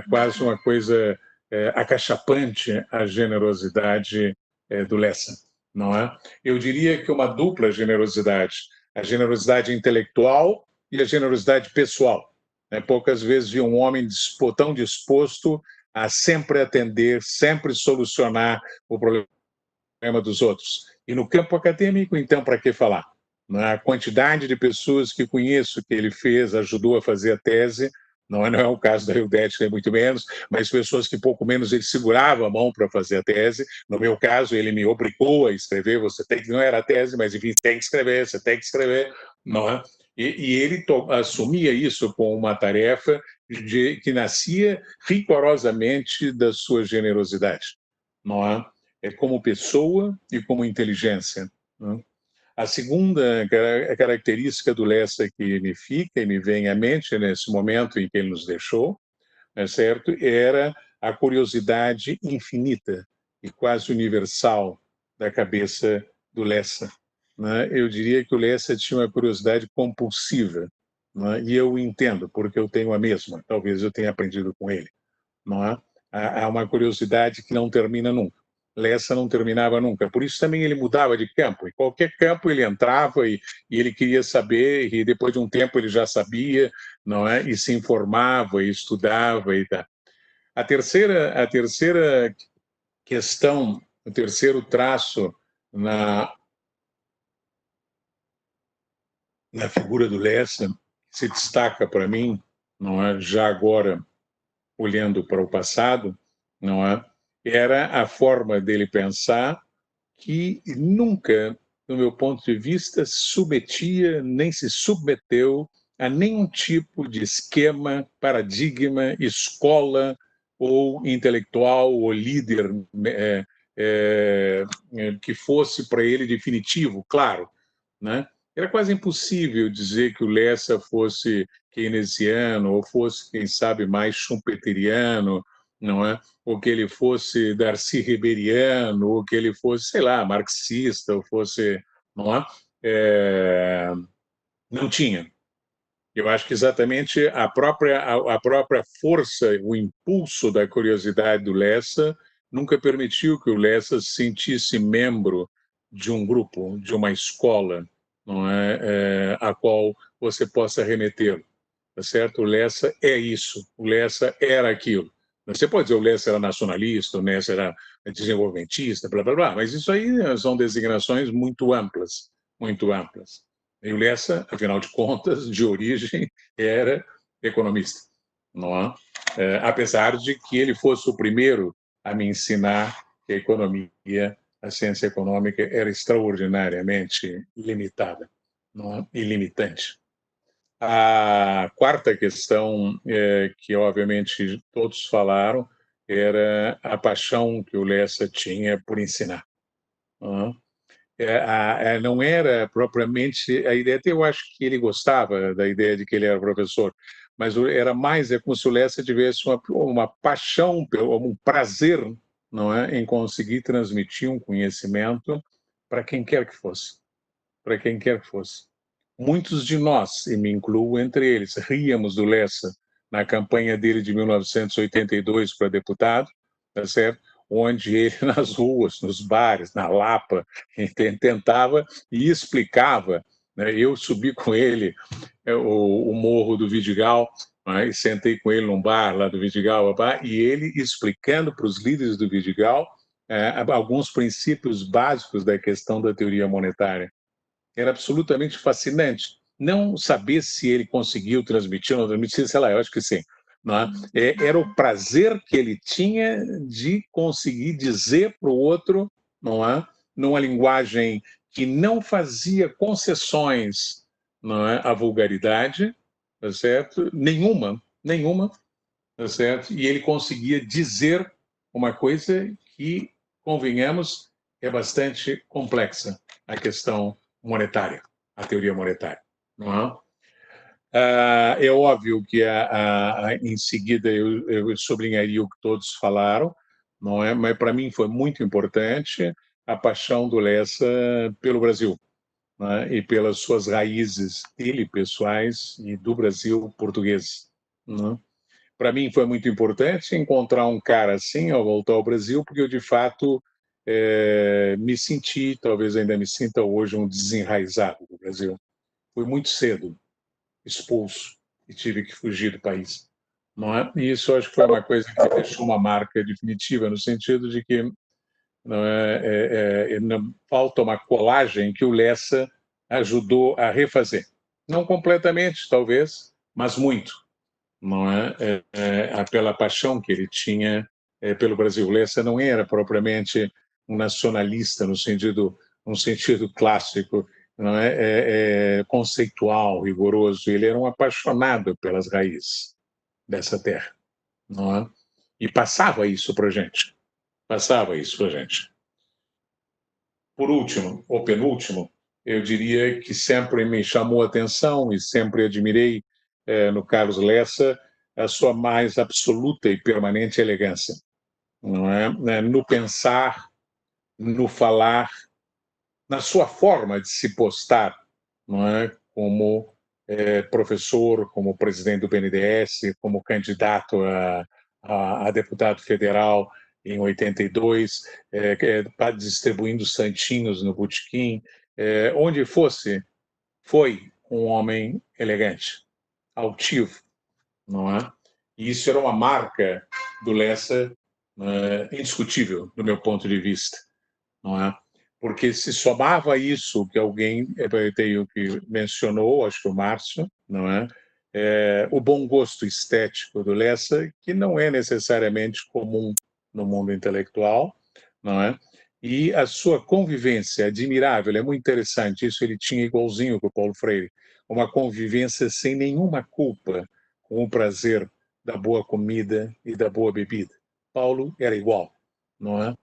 quase uma coisa acachapante, a generosidade do Lessa, não é? Eu diria que uma dupla generosidade, a generosidade intelectual e a generosidade pessoal. Poucas vezes vi um homem tão disposto a sempre atender, sempre solucionar o problema dos outros. E no campo acadêmico, então, para que falar? A quantidade de pessoas que conheço que ele ajudou a fazer a tese, não é o caso da Hildete, nem muito menos, mas pessoas que pouco menos ele segurava a mão para fazer a tese. No meu caso, ele me obrigou a escrever, não era a tese, mas enfim, tem que escrever, você tem que escrever, não é? E ele assumia isso como uma tarefa que nascia rigorosamente da sua generosidade, não é? como pessoa e como inteligência, né? A segunda característica do Lessa que me fica e me vem à mente nesse momento em que ele nos deixou, é certo, era a curiosidade infinita e quase universal da cabeça do Lessa, né? Eu diria que o Lessa tinha uma curiosidade compulsiva, né? E eu entendo, porque eu tenho a mesma, talvez eu tenha aprendido com ele, não é? Há uma curiosidade que não termina nunca. Lessa não terminava nunca. Por isso também ele mudava de campo. Em qualquer campo ele entrava e ele queria saber, e depois de um tempo ele já sabia, não é? E se informava, e estudava e tal. A terceira questão, o terceiro traço na figura do Lessa, que se destaca para mim, não é? Já agora olhando para o passado, não é? Era a forma dele pensar que nunca, no meu ponto de vista, submetia nem se submeteu a nenhum tipo de esquema, paradigma, escola ou intelectual ou líder que fosse para ele definitivo, claro, né? Era quase impossível dizer que o Lessa fosse keynesiano ou fosse, quem sabe, mais schumpeteriano, não é? Ou que ele fosse Darcy Riberiano, ou que ele fosse, sei lá, marxista, ou fosse, não é? Não tinha. Eu acho que exatamente a própria força, o impulso da curiosidade do Lessa nunca permitiu que o Lessa se sentisse membro de um grupo, de uma escola, não é? A qual você possa remeter, tá certo? O Lessa é isso, o Lessa era aquilo. Você pode dizer o Lessa era nacionalista, o Lessa era desenvolvimentista, blá, blá, blá, mas isso aí são designações muito amplas, muito amplas. E o Lessa, afinal de contas, de origem, era economista, não é? Apesar de que ele fosse o primeiro a me ensinar que a economia, a ciência econômica, era extraordinariamente limitada, não é? E limitante. A quarta questão, que obviamente todos falaram, era a paixão que o Lessa tinha por ensinar, não é? Não era propriamente a ideia, até eu acho que ele gostava da ideia de que ele era professor, mas era mais, como se o Lessa tivesse uma paixão, um prazer, não é, em conseguir transmitir um conhecimento para quem quer que fosse, para quem quer que fosse. Muitos de nós, e me incluo entre eles, ríamos do Lessa na campanha dele de 1982 para deputado, tá certo? Onde ele, nas ruas, nos bares, na Lapa, tentava e explicava, né? Eu subi com ele o Morro do Vidigal, né? E sentei com ele num bar lá do Vidigal, e ele explicando para os líderes do Vidigal alguns princípios básicos da questão da teoria monetária. Era absolutamente fascinante. Não saber se ele conseguiu transmitir ou não transmitir, sei lá, eu acho que sim. Não é? Era o prazer que ele tinha de conseguir dizer para o outro, não é? Numa linguagem que não fazia concessões, não é? À vulgaridade, tá certo? Nenhuma, tá certo? E ele conseguia dizer uma coisa que, convenhamos, é bastante complexa, a questão monetária, a teoria monetária, não é? É óbvio que em seguida eu sublinharia o que todos falaram, não é? Mas para mim foi muito importante a paixão do Lessa pelo Brasil, não é? E pelas suas raízes dele pessoais e do Brasil português, não é? Para mim foi muito importante encontrar um cara assim ao voltar ao Brasil, porque eu de fato me senti, talvez ainda me sinta hoje, um desenraizado do Brasil. Fui muito cedo expulso e tive que fugir do país, não é? E isso acho que foi uma coisa que deixou uma marca definitiva, no sentido de que não não, falta uma colagem que o Lessa ajudou a refazer. Não completamente, talvez, mas muito, não é? Pela paixão que ele tinha pelo Brasil. O Lessa não era propriamente um nacionalista no sentido, um sentido clássico, não é? Conceitual, rigoroso. Ele era um apaixonado pelas raízes dessa terra, não é? E passava isso para gente. Passava isso para gente. por último, ou penúltimo, eu diria que sempre me chamou a atenção e sempre admirei no Carlos Lessa a sua mais absoluta e permanente elegância, não é? No pensar, no falar, na sua forma de se postar, não é? Como professor, como presidente do BNDES, como candidato a deputado federal em 82, distribuindo santinhos no botequim, onde fosse, foi um homem elegante, altivo, não é? E isso era uma marca do Lessa indiscutível, do meu ponto de vista, não é? Porque se somava isso que alguém que mencionou, acho que o Márcio, não é? O bom gosto estético do Lessa, que não é necessariamente comum no mundo intelectual, não é? E a sua convivência admirável, é muito interessante, isso ele tinha igualzinho com o Paulo Freire, uma convivência sem nenhuma culpa, com o prazer da boa comida e da boa bebida. Paulo era igual, não é?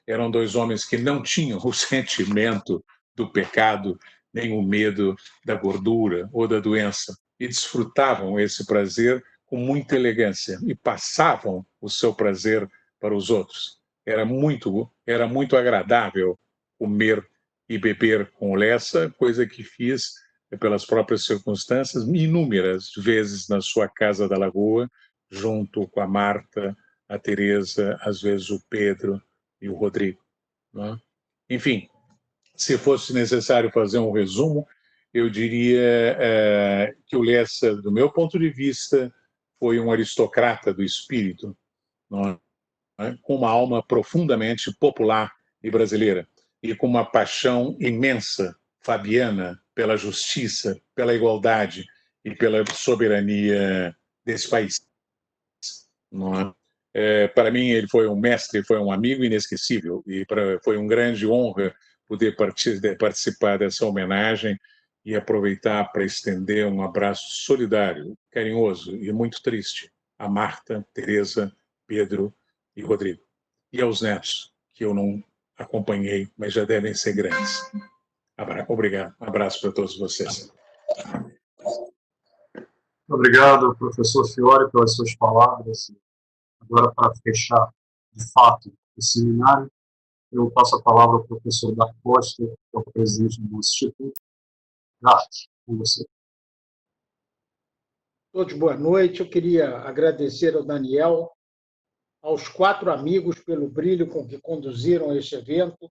Eram dois homens que não tinham o sentimento do pecado, nem o medo da gordura ou da doença, e desfrutavam esse prazer com muita elegância e passavam o seu prazer para os outros. Era muito agradável comer e beber com o Lessa, coisa que fiz pelas próprias circunstâncias inúmeras vezes na sua casa da Lagoa, junto com a Marta, a Teresa, às vezes o Pedro e o Rodrigo. Né? Enfim, se fosse necessário fazer um resumo, eu diria que o Lessa, do meu ponto de vista, foi um aristocrata do espírito, não é? Com uma alma profundamente popular e brasileira, e com uma paixão imensa, fabiana, pela justiça, pela igualdade e pela soberania desse país. Não é? Para mim, ele foi um mestre, foi um amigo inesquecível, e foi uma grande honra poder participar dessa homenagem e aproveitar para estender um abraço solidário, carinhoso e muito triste a Marta, Teresa, Pedro e Rodrigo. E aos netos, que eu não acompanhei, mas já devem ser grandes. Obrigado. Um abraço para todos vocês. Obrigado, professor Fiore, pelas suas palavras. Agora, para fechar, de fato, o seminário, eu passo a palavra ao professor da Costa, que é o presidente do Instituto. Garte, com você. Todos boa noite. Eu queria agradecer ao Daniel, aos 4 amigos pelo brilho com que conduziram este evento,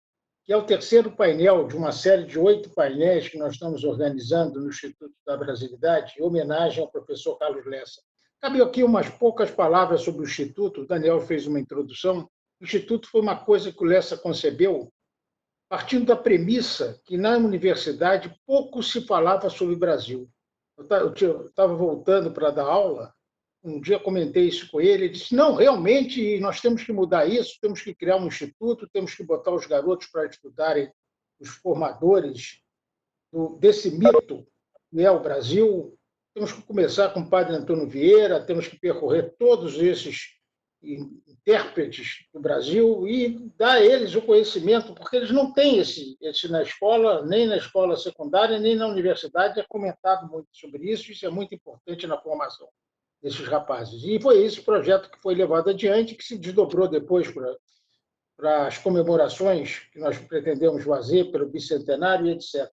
que é o terceiro painel de uma série de 8 painéis que nós estamos organizando no Instituto da Brasilidade, em homenagem ao professor Carlos Lessa. Cabe aqui umas poucas palavras sobre o Instituto. O Daniel fez uma introdução. O Instituto foi uma coisa que o Lessa concebeu partindo da premissa que na universidade pouco se falava sobre o Brasil. Eu estava voltando para dar aula, um dia comentei isso com ele, ele disse, não, realmente nós temos que mudar isso, temos que criar um instituto, temos que botar os garotos para estudarem os formadores desse mito que é o Brasil, temos que começar com o padre Antônio Vieira, temos que percorrer todos esses intérpretes do Brasil e dar a eles o conhecimento, porque eles não têm esse na escola, nem na escola secundária, nem na universidade, é comentado muito sobre isso, isso é muito importante na formação desses rapazes. E foi esse projeto que foi levado adiante, que se desdobrou depois para as comemorações que nós pretendemos fazer pelo bicentenário, etc.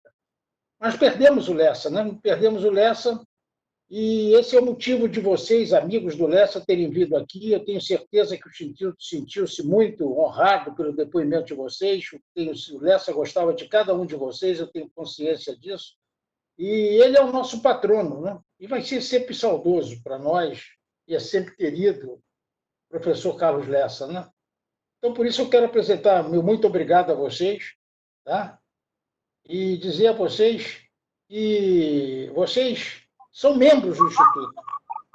Mas perdemos o Lessa, né? Perdemos o Lessa, e esse é o motivo de vocês, amigos do Lessa, terem vindo aqui. Eu tenho certeza que o Instituto sentiu-se muito honrado pelo depoimento de vocês. O Lessa gostava de cada um de vocês, eu tenho consciência disso. E ele é o nosso patrono, né? E vai ser sempre saudoso para nós, e é sempre querido, professor Carlos Lessa, né? Então, por isso, eu quero apresentar meu muito obrigado a vocês, tá? E dizer a vocês que vocês são membros do Instituto.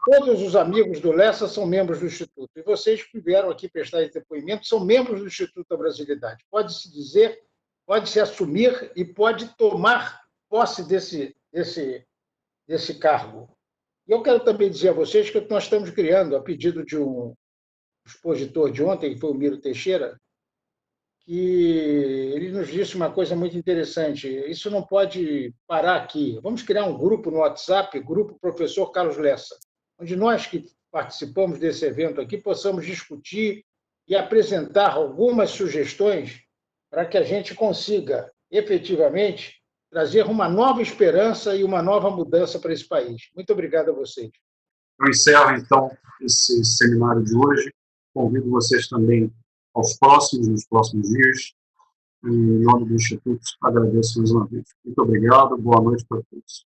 Todos os amigos do Lessa são membros do Instituto. E vocês que vieram aqui prestar esse depoimento são membros do Instituto da Brasilidade. Pode-se dizer, pode-se assumir e pode tomar posse desse cargo. E eu quero também dizer a vocês que nós estamos criando, a pedido de um expositor de ontem, que foi o Miro Teixeira, que ele nos disse uma coisa muito interessante. Isso não pode parar aqui. Vamos criar um grupo no WhatsApp, Grupo Professor Carlos Lessa, onde nós que participamos desse evento aqui possamos discutir e apresentar algumas sugestões para que a gente consiga, efetivamente, trazer uma nova esperança e uma nova mudança para esse país. Muito obrigado a vocês. Eu encerro, então, esse seminário de hoje. Convido vocês também nos próximos dias. Em nome do Instituto, agradeço mais uma vez. Muito obrigado, boa noite para todos.